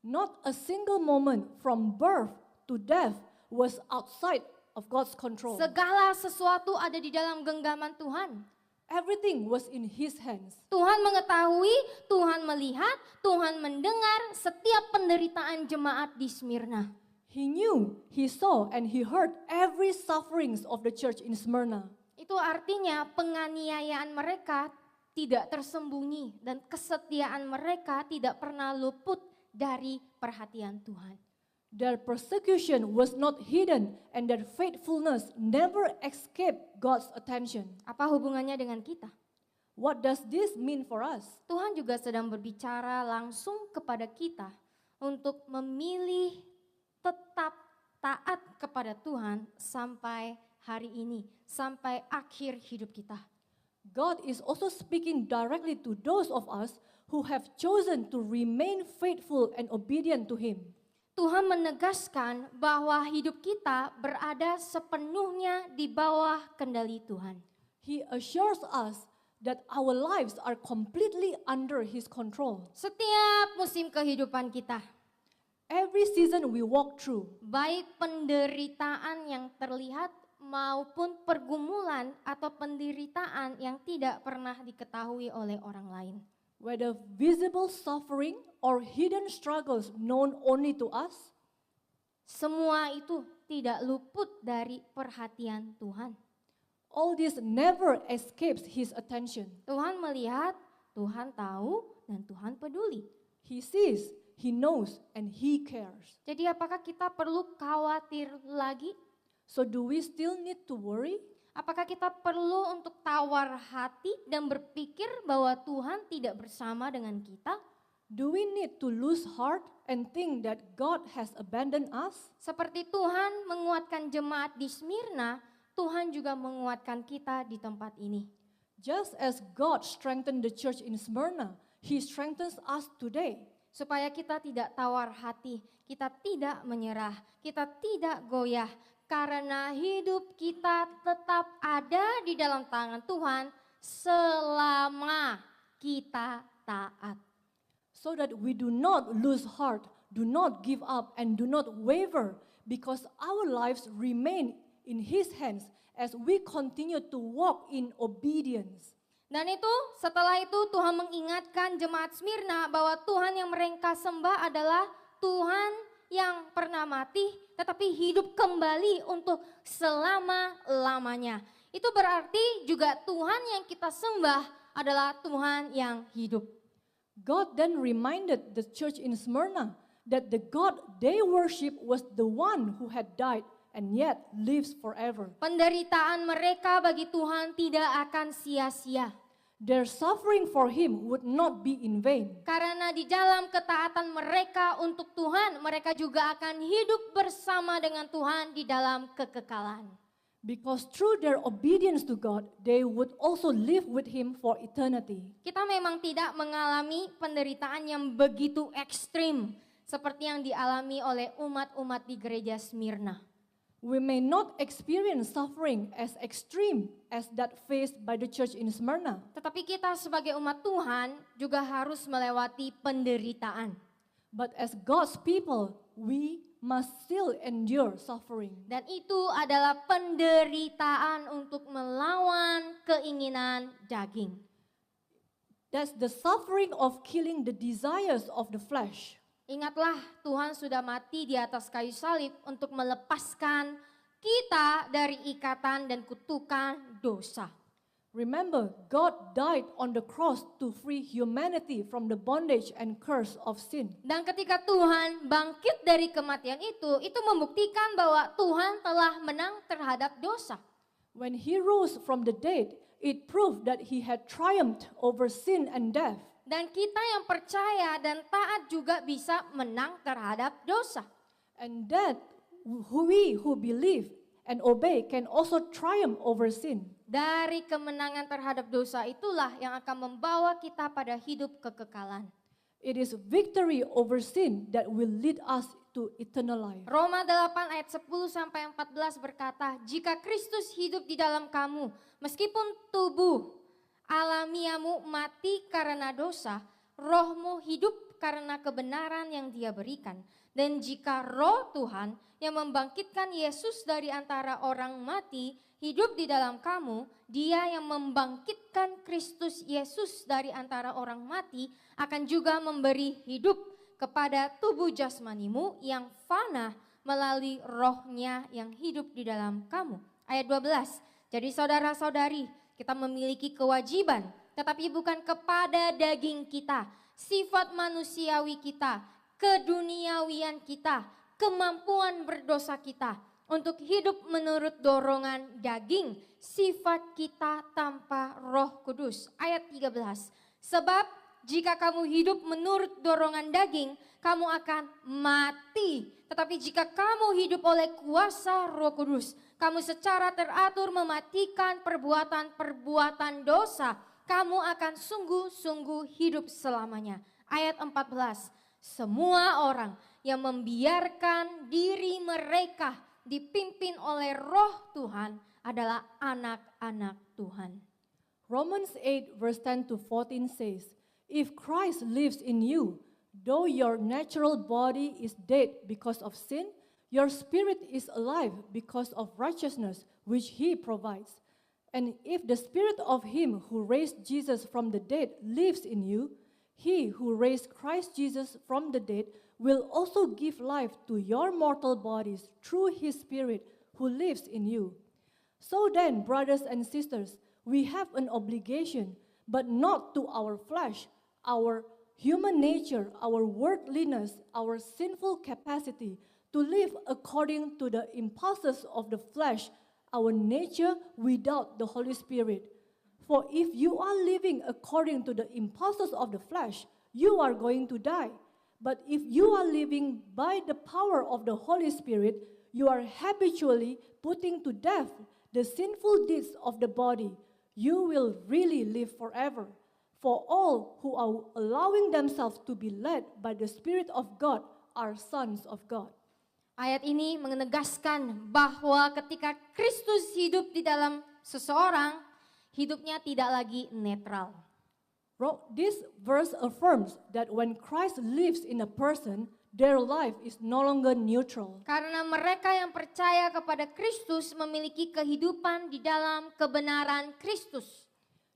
Not a single moment from birth to death was outside of God's control. Segala sesuatu ada di dalam genggaman Tuhan. Everything was in his hands. Tuhan mengetahui, Tuhan melihat, Tuhan mendengar setiap penderitaan jemaat di Smyrna. He knew, he saw, and he heard every sufferings of the church in Smyrna. Itu artinya penganiayaan mereka tidak tersembunyi dan kesetiaan mereka tidak pernah luput dari perhatian Tuhan. Their persecution was not hidden and their faithfulness never escaped God's attention. Apa hubungannya dengan kita? What does this mean for us? Tuhan juga sedang berbicara langsung kepada kita untuk memilih tetap taat kepada Tuhan sampai hari ini, sampai akhir hidup kita. God is also speaking directly to those of us who have chosen to remain faithful and obedient to him. Tuhan menegaskan bahwa hidup kita berada sepenuhnya di bawah kendali Tuhan. He assures us that our lives are completely under His control. Setiap musim kehidupan kita, Every season we walk through, baik penderitaan yang terlihat maupun pergumulan atau penderitaan yang tidak pernah diketahui oleh orang lain. whether visible suffering or hidden struggles known only to us, Semua itu tidak luput dari perhatian Tuhan. all this never escapes His attention. Tuhan melihat, Tuhan tahu, dan Tuhan peduli. He sees, He knows, and He cares. Jadi apakah kita perlu khawatir lagi? So do we still need to worry? Apakah kita perlu untuk tawar hati dan berpikir bahwa Tuhan tidak bersama dengan kita? Do we need to lose heart and think that God has abandoned us? Seperti Tuhan menguatkan jemaat di Smyrna, Tuhan juga menguatkan kita di tempat ini. Just as God strengthened the church in Smyrna, He strengthens us today. Supaya kita tidak tawar hati, kita tidak menyerah, kita tidak goyah. Karena hidup kita tetap ada di dalam tangan Tuhan selama kita taat. So that we do not lose heart, do not give up, and do not waver, because our lives remain in His hands as we continue to walk in obedience. Dan setelah itu Tuhan mengingatkan jemaat Smyrna bahwa Tuhan yang mereka sembah adalah Tuhan yang pernah mati tetapi hidup kembali untuk selama-lamanya. Itu berarti juga Tuhan yang kita sembah adalah Tuhan yang hidup. God then reminded the church in Smyrna that the God they worship was the one who had died and yet lives forever. Penderitaan mereka bagi Tuhan tidak akan sia-sia. Their suffering for Him would not be in vain. Karena di dalam ketaatan mereka untuk Tuhan, mereka juga akan hidup bersama dengan Tuhan di dalam kekekalan. Because through their obedience to God, they would also live with Him for eternity. Kita memang tidak mengalami penderitaan yang begitu ekstrim seperti yang dialami oleh umat-umat di gereja Smyrna. We may not experience suffering as extreme as that faced by the church in Smyrna. Tetapi kita sebagai umat Tuhan juga harus melewati penderitaan. But as God's people, we must still endure suffering. Dan itu adalah penderitaan untuk melawan keinginan daging. That's the suffering of killing the desires of the flesh. Ingatlah, Tuhan sudah mati di atas kayu salib untuk melepaskan kita dari ikatan dan kutukan dosa. Remember, God died on the cross to free humanity from the bondage and curse of sin. Dan ketika Tuhan bangkit dari kematian itu membuktikan bahwa Tuhan telah menang terhadap dosa. When He rose from the dead, it proved that He had triumphed over sin and death. Dan kita yang percaya dan taat juga bisa menang terhadap dosa. And that we who believe and obey can also triumph over sin. Dari kemenangan terhadap dosa itulah yang akan membawa kita pada hidup kekekalan. It is victory over sin that will lead us to eternal life. Roma 8 ayat 10 sampai 14 berkata, jika Kristus hidup di dalam kamu, meskipun tubuh alamiamu mati karena dosa, rohmu hidup karena kebenaran yang Dia berikan. Dan jika roh Tuhan yang membangkitkan Yesus dari antara orang mati hidup di dalam kamu, Dia yang membangkitkan Kristus Yesus dari antara orang mati akan juga memberi hidup kepada tubuh jasmanimu yang fana melalui rohnya yang hidup di dalam kamu. Ayat 12, jadi saudara-saudari, kita memiliki kewajiban, tetapi bukan kepada daging kita, sifat manusiawi kita, keduniawian kita, kemampuan berdosa kita, untuk hidup menurut dorongan daging, sifat kita tanpa Roh Kudus. Ayat 13, sebab jika kamu hidup menurut dorongan daging, kamu akan mati. Tetapi jika kamu hidup oleh kuasa Roh Kudus, kamu secara teratur mematikan perbuatan-perbuatan dosa, kamu akan sungguh-sungguh hidup selamanya. Ayat 14, semua orang yang membiarkan diri mereka dipimpin oleh Roh Tuhan adalah anak-anak Tuhan. Romans 8 verse 10 to 14 says, "If Christ lives in you, though your natural body is dead because of sin, your spirit is alive because of righteousness, which he provides. And if the spirit of him who raised Jesus from the dead lives in you, he who raised Christ Jesus from the dead will also give life to your mortal bodies through his spirit who lives in you. So then, brothers and sisters, we have an obligation, but not to our flesh, our human nature, our worldliness, our sinful capacity to live according to the impulses of the flesh, our nature without the Holy Spirit. For if you are living according to the impulses of the flesh, you are going to die. But if you are living by the power of the Holy Spirit, you are habitually putting to death the sinful deeds of the body. You will really live forever. For all who are allowing themselves to be led by the Spirit of God are sons of God." Ayat ini menegaskan bahwa ketika Kristus hidup di dalam seseorang, hidupnya tidak lagi netral. This verse affirms that when Christ lives in a person, their life is no longer neutral. Karena mereka yang percaya kepada Kristus memiliki kehidupan di dalam kebenaran Kristus.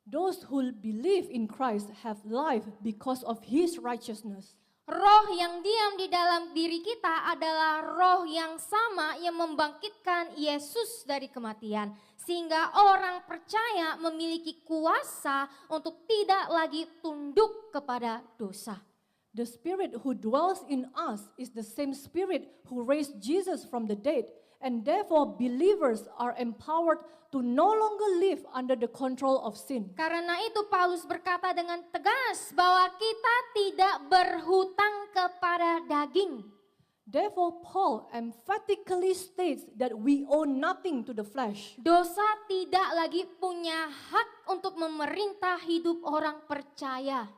Those who believe in Christ have life because of his righteousness. Roh yang diam di dalam diri kita adalah roh yang sama yang membangkitkan Yesus dari kematian. Sehingga orang percaya memiliki kuasa untuk tidak lagi tunduk kepada dosa. The Spirit who dwells in us is the same Spirit who raised Jesus from the dead. And therefore believers are empowered to no longer live under the control of sin. Karena itu Paulus berkata dengan tegas bahwa kita tidak berhutang kepada daging. Therefore Paul emphatically states that we owe nothing to the flesh. Dosa tidak lagi punya hak untuk memerintah hidup orang percaya.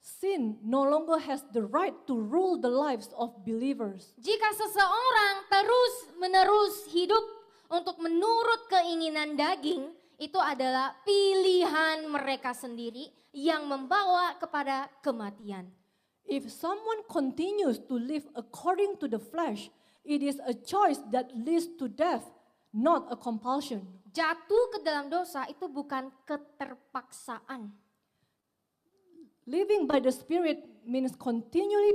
Sin no longer has the right to rule the lives of believers. Jika seseorang terus-menerus hidup untuk menurut keinginan daging, itu adalah pilihan mereka sendiri yang membawa kepada kematian. If someone continues to live according to the flesh, it is a choice that leads to death, not a compulsion. Jatuh ke dalam dosa itu bukan keterpaksaan. Living by the Spirit means continually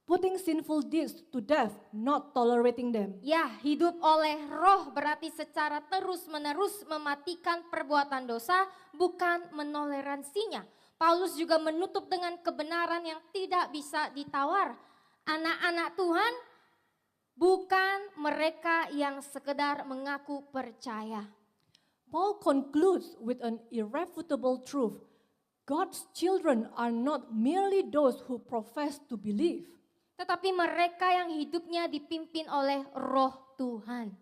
putting sinful deeds to death, not tolerating them. Ya, hidup oleh roh berarti secara terus-menerus mematikan perbuatan dosa, bukan menoleransinya. Paulus juga menutup dengan kebenaran yang tidak bisa ditawar. Anak-anak Tuhan bukan mereka yang sekedar mengaku percaya. Paul concludes with an irrefutable truth. God's children are not merely those who profess to believe, Tetapi mereka yang hidupnya dipimpin oleh Roh Tuhan.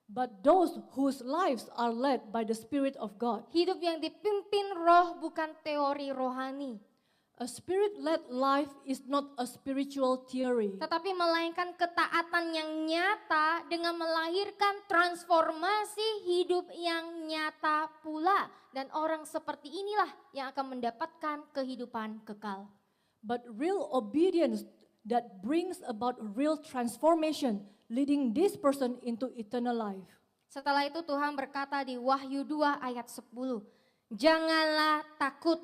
but those whose lives are led by the Spirit of God. Hidup yang dipimpin roh bukan teori rohani. A Spirit-led life is not a spiritual theory. Tetapi melainkan ketaatan yang nyata dengan melahirkan transformasi hidup yang nyata pula. Dan orang seperti inilah yang akan mendapatkan kehidupan kekal. But real obedience that brings about real transformation, leading this person into eternal life. Setelah itu Tuhan berkata di Wahyu 2 ayat 10. Janganlah takut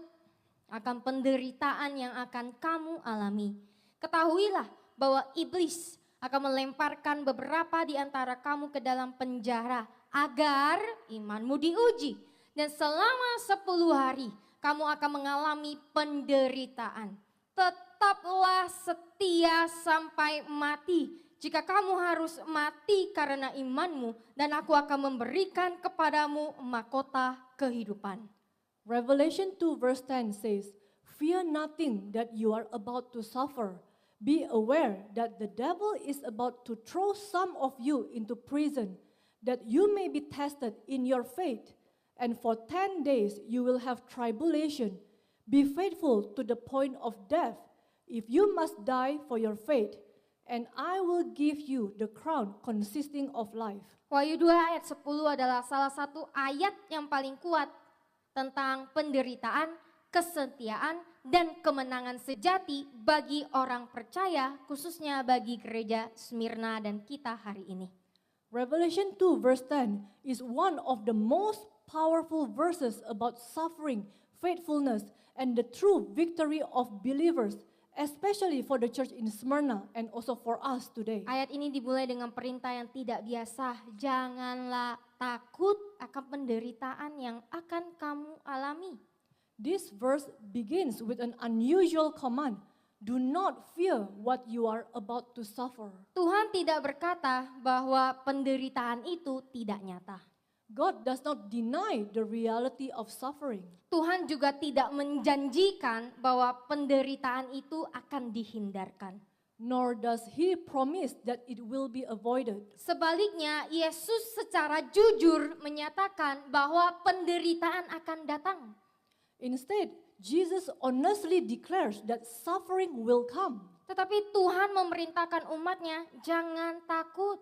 akan penderitaan yang akan kamu alami. Ketahuilah bahwa iblis akan melemparkan beberapa di antara kamu ke dalam penjara agar imanmu diuji. Dan selama 10 hari kamu akan mengalami penderitaan. Tetaplah setia sampai mati. Jika kamu harus mati karena imanmu, dan aku akan memberikan kepadamu mahkota kehidupan. Revelation 2 verse 10 says, "Fear nothing that you are about to suffer. Be aware that the devil is about to throw some of you into prison, that you may be tested in your faith. And for 10 days you will have tribulation. Be faithful to the point of death, if you must die for your faith. and I will give you the crown consisting of life. Wahyu 2 ayat 10 adalah salah satu ayat yang paling kuat tentang penderitaan, kesetiaan, dan kemenangan sejati bagi orang percaya, khususnya bagi gereja Smyrna dan kita hari ini. Revelation 2 verse 10 is one of the most powerful verses about suffering, faithfulness, and the true victory of believers, especially for the church in Smyrna and also for us today. Ayat ini dimulai dengan perintah yang tidak biasa. Janganlah takut akan penderitaan yang akan kamu alami. This verse begins with an unusual command. Do not fear what you are about to suffer. Tuhan tidak berkata bahwa penderitaan itu tidak nyata. God does not deny the reality of suffering. Tuhan juga tidak menjanjikan bahwa penderitaan itu akan dihindarkan. Nor does He promise that it will be avoided. Sebaliknya, Yesus secara jujur menyatakan bahwa penderitaan akan datang. Instead, Jesus honestly declares that suffering will come. Tetapi Tuhan memerintahkan umatnya, jangan takut.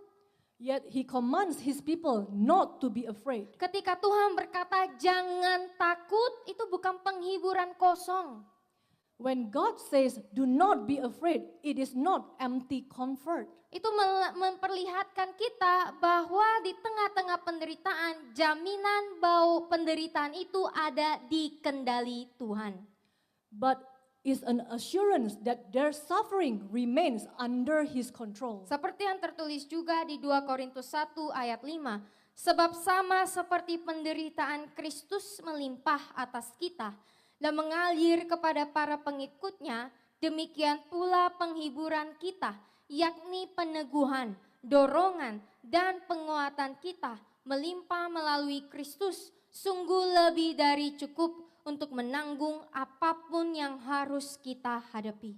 Yet He commands His people not to be afraid. Ketika Tuhan berkata jangan takut, itu bukan penghiburan kosong. When God says do not be afraid, it is not empty comfort. Itu memperlihatkan kita bahwa di tengah-tengah penderitaan, jaminan bahwa penderitaan itu ada di kendali Tuhan. But is an assurance that their suffering remains under His control. Seperti yang tertulis juga di 2 Korintus 1 ayat 5. Sebab sama seperti penderitaan Kristus melimpah atas kita dan mengalir kepada para pengikutnya, demikian pula penghiburan kita, yakni peneguhan, dorongan, dan penguatan kita melimpah melalui Kristus, sungguh lebih dari cukup untuk menanggung apapun yang harus kita hadapi.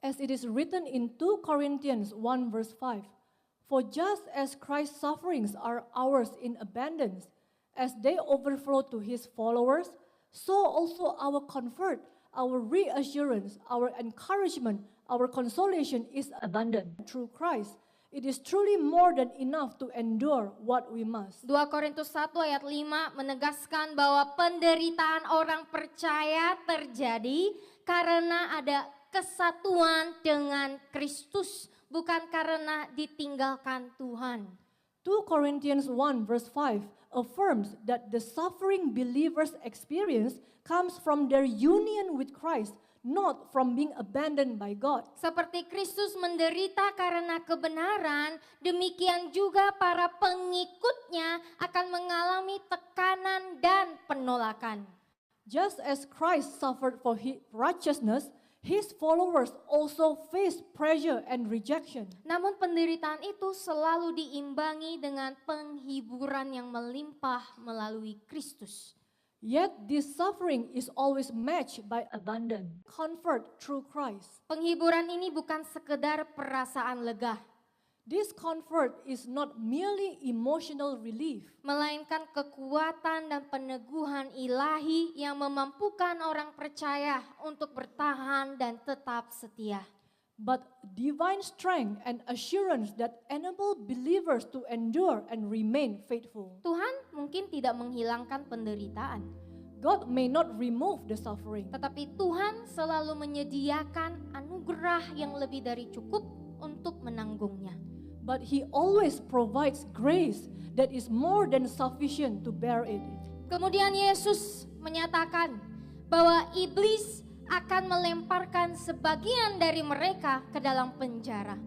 As it is written in 2 Corinthians 1 verse 5, for just as Christ's sufferings are ours in abundance, as they overflow to His followers, so also our comfort, our reassurance, our encouragement, our consolation is abundant through Christ. It is truly more than enough to endure what we must. 2 Korintus 1 ayat 5 menegaskan bahwa penderitaan orang percaya terjadi karena ada kesatuan dengan Kristus, bukan karena ditinggalkan Tuhan. 2 Corinthians 1 verse 5 affirms that the suffering believers experience comes from their union with Christ, not from being abandoned by God. Seperti Kristus menderita karena kebenaran, demikian juga para pengikutnya akan mengalami tekanan dan penolakan. Just as Christ suffered for His righteousness, His followers also face pressure and rejection. Namun penderitaan itu selalu diimbangi dengan penghiburan yang melimpah melalui Kristus. Yet this suffering is always matched by abundant comfort through Christ. Penghiburan ini bukan sekedar perasaan lega, This comfort is not merely emotional relief, melainkan kekuatan dan peneguhan ilahi yang memampukan orang percaya untuk bertahan dan tetap setia. but divine strength and assurance that enable believers to endure and remain faithful. Tuhan mungkin tidak menghilangkan penderitaan, God may not remove the suffering, tetapi Tuhan selalu menyediakan anugerah yang lebih dari cukup untuk menanggungnya. but He always provides grace that is more than sufficient to bear it. Kemudian Yesus menyatakan bahwa iblis akan melemparkan sebagian dari mereka ke dalam penjara.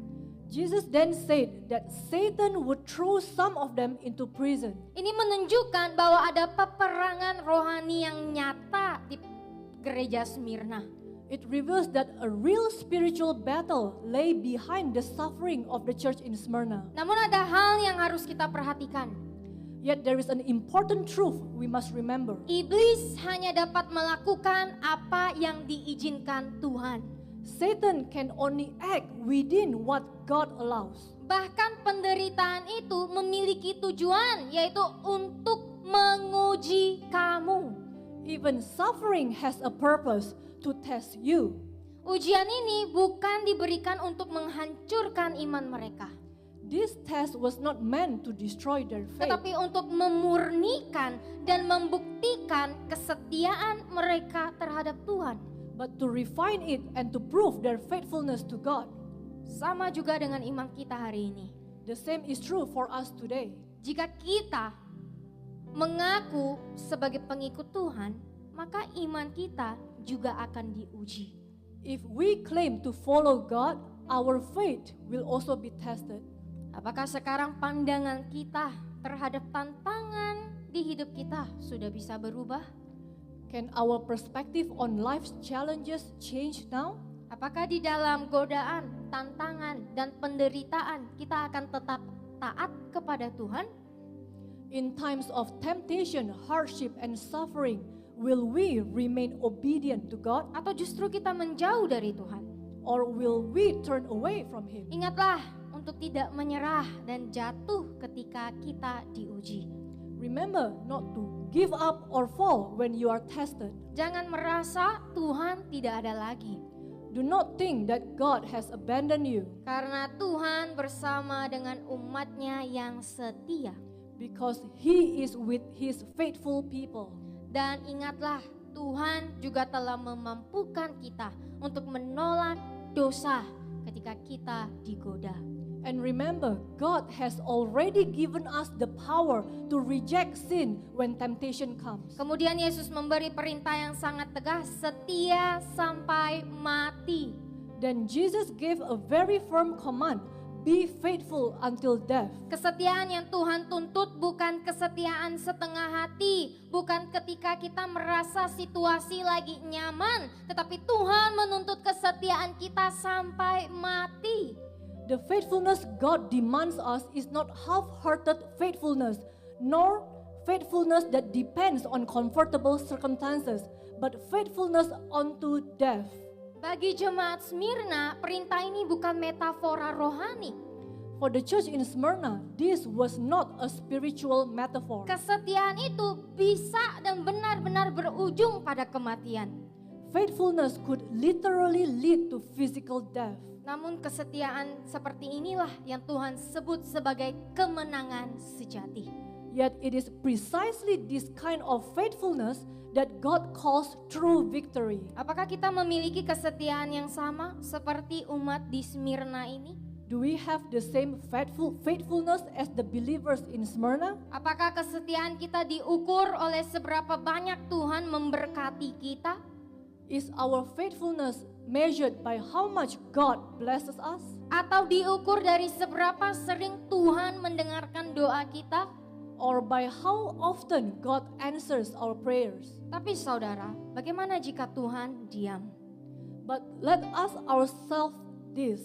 Jesus then said that Satan would throw some of them into prison. Ini menunjukkan bahwa ada peperangan rohani yang nyata di gereja Smyrna. It reveals that a real spiritual battle lay behind the suffering of the church in Smyrna. Namun ada hal yang harus kita perhatikan. Yet there is an important truth we must remember. Iblis hanya dapat melakukan apa yang diizinkan Tuhan. Satan can only act within what God allows. Bahkan penderitaan itu memiliki tujuan, yaitu untuk menguji kamu. Even suffering has a purpose to test you. Ujian ini bukan diberikan untuk menghancurkan iman mereka, This test was not meant to destroy their faith, tetapi untuk memurnikan dan membuktikan kesetiaan mereka terhadap Tuhan. but to refine it and to prove their faithfulness to God. Sama juga dengan iman kita hari ini. The same is true for us today. Jika kita mengaku sebagai pengikut Tuhan, maka iman kita juga akan diuji. If we claim to follow God, our faith will also be tested. Apakah sekarang pandangan kita terhadap tantangan di hidup kita sudah bisa berubah? Can our perspective on life's challenges change now? Apakah di dalam godaan, tantangan, dan penderitaan kita akan tetap taat kepada Tuhan? In times of temptation, hardship, and suffering, will we remain obedient to God, Atau justru kita menjauh dari Tuhan? or will we turn away from Him? Ingatlah untuk tidak menyerah dan jatuh ketika kita diuji. Remember not to give up or fall when you are tested. Jangan merasa Tuhan tidak ada lagi. Do not think that God has abandoned you, Karena Tuhan bersama dengan umatnya yang setia. because He is with His faithful people. Dan ingatlah, Tuhan juga telah memampukan kita untuk menolak dosa ketika kita digoda. And remember, God has already given us the power to reject sin when temptation comes. Kemudian Yesus memberi perintah yang sangat tegas, setia sampai mati. Then Jesus gave a very firm command, be faithful until death. Kesetiaan yang Tuhan tuntut bukan kesetiaan setengah hati, bukan ketika kita merasa situasi lagi nyaman, tetapi Tuhan menuntut kesetiaan kita sampai mati. The faithfulness God demands us is not half-hearted faithfulness, nor faithfulness that depends on comfortable circumstances, but faithfulness unto death. Bagi jemaat Smyrna, perintah ini bukan metafora rohani. For the church in Smyrna, this was not a spiritual metaphor. Kesetiaan itu bisa dan benar-benar berujung pada kematian. Faithfulness could literally lead to physical death. Namun kesetiaan seperti inilah yang Tuhan sebut sebagai kemenangan sejati. Yet it is precisely this kind of faithfulness that God calls true victory. Apakah kita memiliki kesetiaan yang sama seperti umat di Smyrna ini? Do we have the same faithfulness as the believers in Smyrna? Apakah kesetiaan kita diukur oleh seberapa banyak Tuhan memberkati kita? Is our faithfulness measured by how much God blesses us? Atau diukur dari seberapa sering Tuhan mendengarkan doa kita? Or by how often God answers our prayers? Tapi saudara, bagaimana jika Tuhan diam? But let us ourselves this.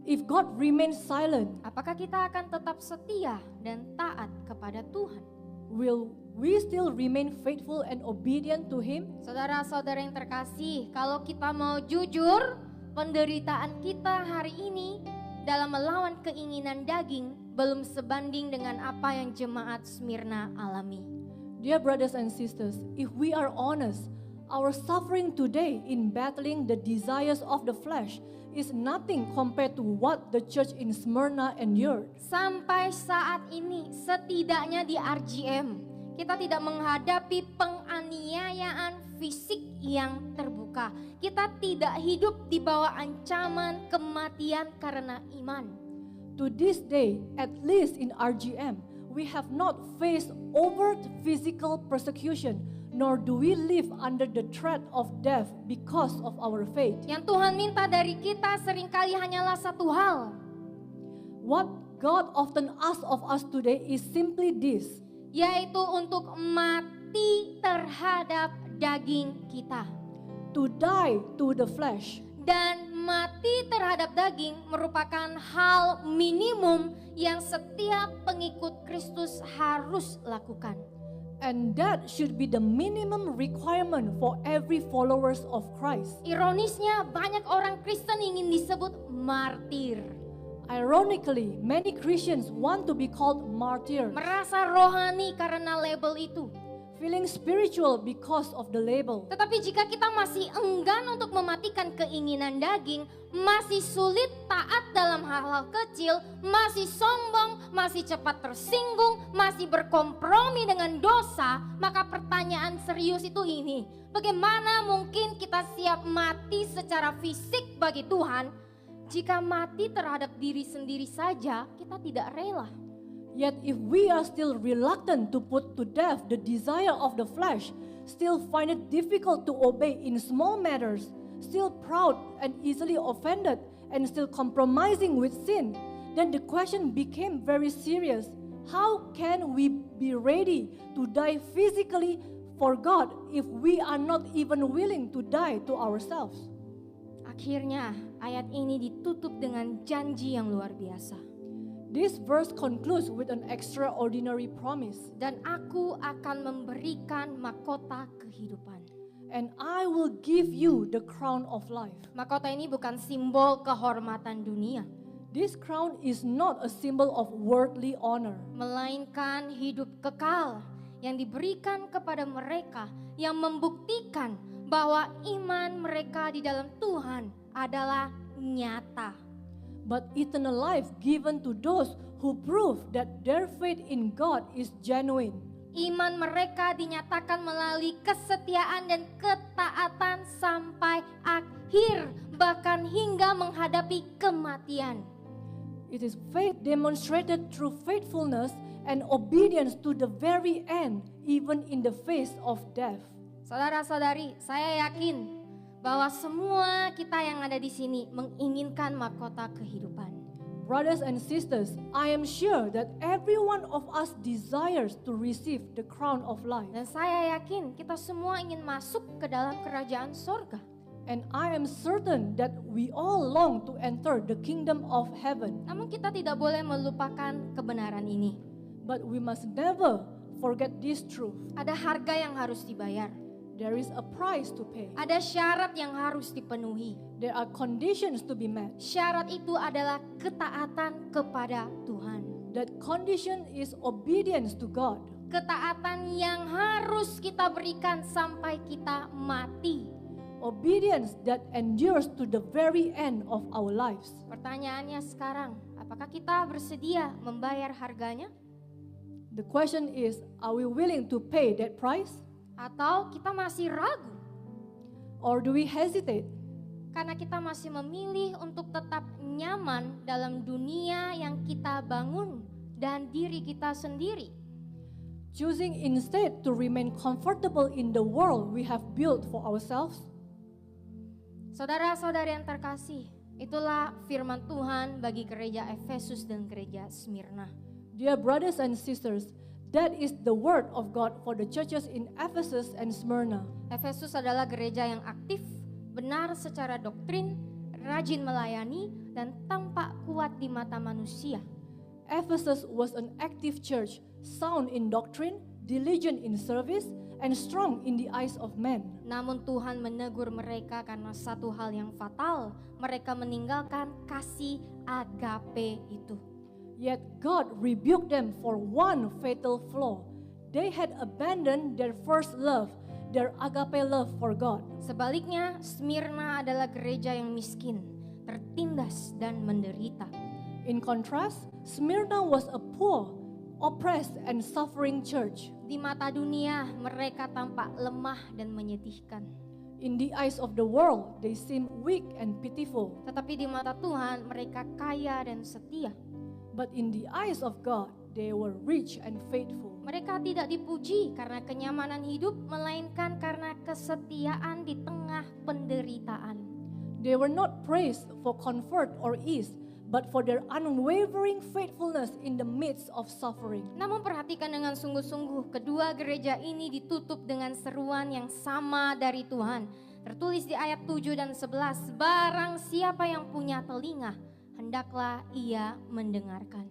If God remains silent, Apakah kita akan tetap setia dan taat kepada Tuhan? will we still remain faithful and obedient to Him? Saudara-saudara yang terkasih, kalau kita mau jujur, penderitaan kita hari ini dalam melawan keinginan daging belum sebanding dengan apa yang jemaat Smyrna alami. Dear brothers and sisters, if we are honest, our suffering today in battling the desires of the flesh is nothing compared to what the church in Smyrna endured. Sampai saat ini, setidaknya di RGM, kita tidak menghadapi penganiayaan fisik yang terbuka. Kita tidak hidup di bawah ancaman kematian karena iman. To this day, at least in RGM, we have not faced overt physical persecution, nor do we live under the threat of death because of our faith. Yang Tuhan minta dari kita seringkali hanyalah satu hal. What God often asks of us today is simply this, Yaitu untuk mati terhadap daging kita. to die to the flesh. Dan mati terhadap daging merupakan hal minimum yang setiap pengikut Kristus harus lakukan. And that should be the minimum requirement for every followers of Christ. Ironisnya banyak orang Kristen ingin disebut martir. Ironically, many Christians want to be called martyr. Merasa rohani karena label itu. feeling spiritual because of the label. Tetapi jika kita masih enggan untuk mematikan keinginan daging, masih sulit taat dalam hal-hal kecil, masih sombong, masih cepat tersinggung, masih berkompromi dengan dosa, maka pertanyaan serius itu ini: bagaimana mungkin kita siap mati secara fisik bagi Tuhan jika mati terhadap diri sendiri saja kita tidak rela? Yet if we are still reluctant to put to death the desire of the flesh, still find it difficult to obey in small matters, still proud and easily offended, and still compromising with sin, then the question became very serious. How can we be ready to die physically for God if we are not even willing to die to ourselves? Akhirnya ayat ini ditutup dengan janji yang luar biasa. This verse concludes with an extraordinary promise. Dan aku akan memberikan mahkota kehidupan. And I will give you the crown of life. Mahkota ini bukan simbol kehormatan dunia, This crown is not a symbol of worldly honor, melainkan hidup kekal yang diberikan kepada mereka yang membuktikan bahwa iman mereka di dalam Tuhan adalah nyata. but eternal life given to those who prove that their faith in God is genuine. Iman mereka dinyatakan melalui kesetiaan dan ketaatan sampai akhir, bahkan hingga menghadapi kematian. It is faith demonstrated through faithfulness and obedience to the very end, even in the face of death. Saudara-saudari, saya yakin bahwa semua kita yang ada di sini menginginkan mahkota kehidupan. Brothers and sisters, I am sure that every one of us desires to receive the crown of life. Dan saya yakin kita semua ingin masuk ke dalam kerajaan sorga. And I am certain that we all long to enter the kingdom of heaven. Namun kita tidak boleh melupakan kebenaran ini. But we must never forget this truth. Ada harga yang harus dibayar. There is a price to pay. Ada syarat yang harus dipenuhi. There are conditions to be met. Syarat itu adalah ketaatan kepada Tuhan. That condition is obedience to God. Ketaatan yang harus kita berikan sampai kita mati. Obedience that endures to the very end of our lives. Pertanyaannya sekarang, apakah kita bersedia membayar harganya? The question is, are we willing to pay that price? Atau kita masih ragu Or do we hesitate? karena kita masih memilih untuk tetap nyaman dalam dunia yang kita bangun dan diri kita sendiri? Choosing instead to remain comfortable in the world we have built for ourselves? Saudara-saudari yang terkasih, itulah firman Tuhan bagi gereja Efesus dan gereja Smyrna. Dear brothers and sisters, that is the word of God for the churches in Ephesus and Smyrna. Efesus adalah gereja yang aktif, benar secara doktrin, rajin melayani, dan tampak kuat di mata manusia. Ephesus was an active church, sound in doctrine, diligent in service, and strong in the eyes of men. Namun Tuhan menegur mereka karena satu hal yang fatal. Mereka meninggalkan kasih agape itu. Yet God rebuked them for one fatal flaw. They had abandoned their first love, their agape love for God. Sebaliknya, Smyrna adalah gereja yang miskin, tertindas dan menderita. In contrast, Smyrna was a poor, oppressed, and suffering church. Di mata dunia, mereka tampak lemah dan menyedihkan. In the eyes of the world, they seem weak and pitiful. Tetapi di mata Tuhan, mereka kaya dan setia. But in the eyes of God, they were rich and faithful. Mereka tidak dipuji karena kenyamanan hidup, melainkan karena kesetiaan di tengah penderitaan. They were not praised for comfort or ease, but for their unwavering faithfulness in the midst of suffering. Namun perhatikan dengan sungguh-sungguh, kedua gereja ini ditutup dengan seruan yang sama dari Tuhan. Tertulis di ayat 7 dan 11, barang siapa yang punya telinga, hendaklah ia mendengarkan.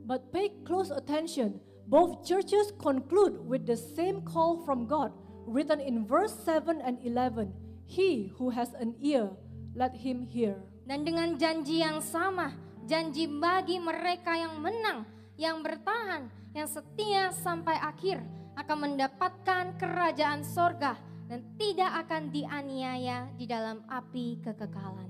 But pay close attention. Both churches conclude with the same call from God, written in verse 7 and 11. He who has an ear, let him hear. Dan dengan janji yang sama, janji bagi mereka yang menang, yang bertahan, yang setia sampai akhir. akan mendapatkan kerajaan sorga dan tidak akan dianiaya di dalam api kekekalan.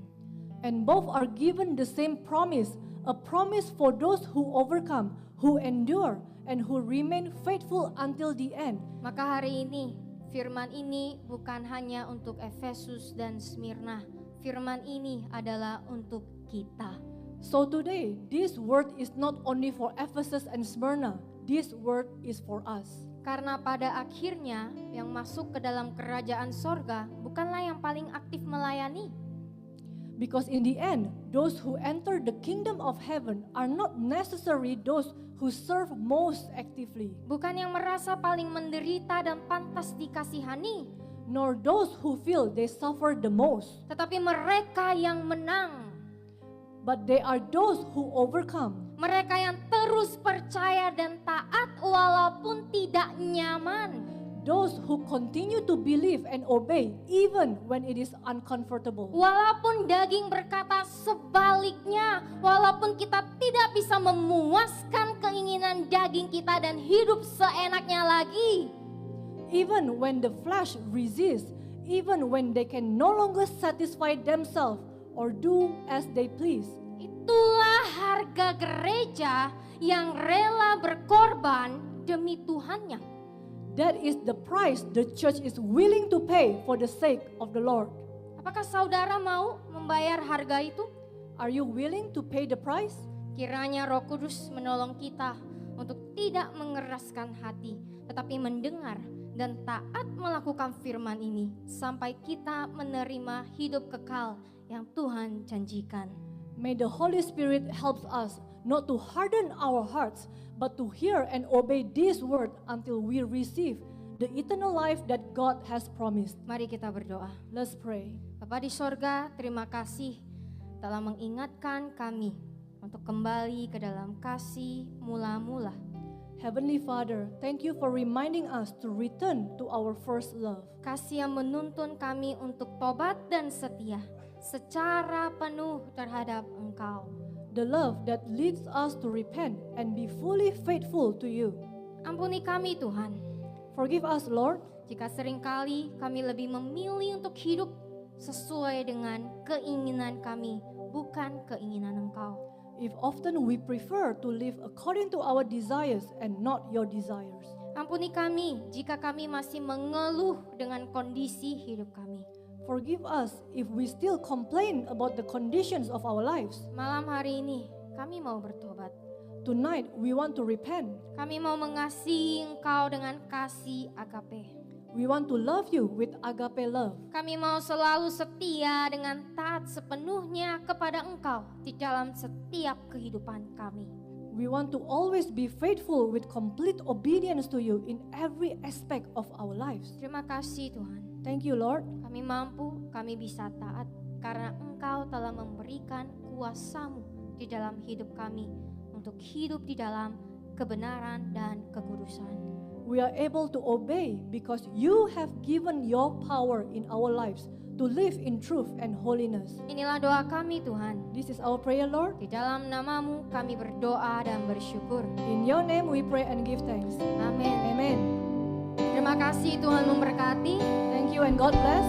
And both are given the same promise, a promise for those who overcome, who endure, and who remain faithful until the end. Maka hari ini, firman ini bukan hanya untuk Efesus dan Smyrna. Firman ini adalah untuk kita. So today, this word is not only for Ephesus and Smyrna, this word is for us. Karena pada akhirnya yang masuk ke dalam kerajaan sorga bukanlah yang paling aktif melayani. Because in the end, those who enter the kingdom of heaven are not necessarily those who serve most actively, Bukan yang merasa paling menderita dan pantas dikasihani, nor those who feel they suffer the most, tetapi mereka yang menang. but they are those who overcome. Mereka yang terus percaya dan taat walaupun tidak nyaman. Those who continue to believe and obey even when it is uncomfortable. Walaupun daging berkata sebaliknya, walaupun kita tidak bisa memuaskan keinginan daging kita dan hidup seenaknya lagi. Even when the flesh resists, even when they can no longer satisfy themselves or do as they please. Itulah harga gereja yang rela berkorban demi Tuhannya. That is the price the church is willing to pay for the sake of the Lord. Apakah saudara mau membayar harga itu? Are you willing to pay the price? Kiranya Roh Kudus menolong kita untuk tidak mengeraskan hati, tetapi mendengar dan taat melakukan firman ini sampai kita menerima hidup kekal yang Tuhan janjikan. May the Holy Spirit help us not to harden our hearts, but to hear and obey this word until we receive the eternal life that God has promised. Mari kita berdoa. Let's pray. Bapa di sorga, terima kasih telah mengingatkan kami untuk kembali ke dalam kasih mula-mula. Heavenly Father, thank you for reminding us to return to our first love. Kasih yang menuntun kami untuk tobat dan setia secara penuh terhadap Engkau. The love that leads us to repent and be fully faithful to you. Ampuni kami Tuhan, Forgive us, Lord, jika seringkali kami lebih memilih untuk hidup sesuai dengan keinginan kami, bukan keinginan Engkau. if often we prefer to live according to our desires and not your desires. Ampuni kami jika kami masih mengeluh dengan kondisi hidup kami. Forgive us if we still complain about the conditions of our lives. Malam hari ini kami mau bertobat. Tonight, we want to repent. Kami mau mengasihi Engkau dengan kasih agape. We want to love you with agape love. Kami mau selalu setia dengan taat sepenuhnya kepada Engkau di dalam setiap kehidupan kami. We want to always be faithful with complete obedience to you in every aspect of our lives. Terima kasih Tuhan. Thank you, Lord. Kami mampu, kami bisa taat karena Engkau telah memberikan kuasa-Mu di dalam hidup kami untuk hidup di dalam kebenaran dan kekudusan. We are able to obey because you have given your power in our lives to live in truth and holiness. Inilah doa kami Tuhan. This is our prayer, Lord. Di dalam nama-Mu kami berdoa dan bersyukur. In your name we pray and give thanks. Amin. Amen. Terima kasih Tuhan memberkati. Thank you and God bless.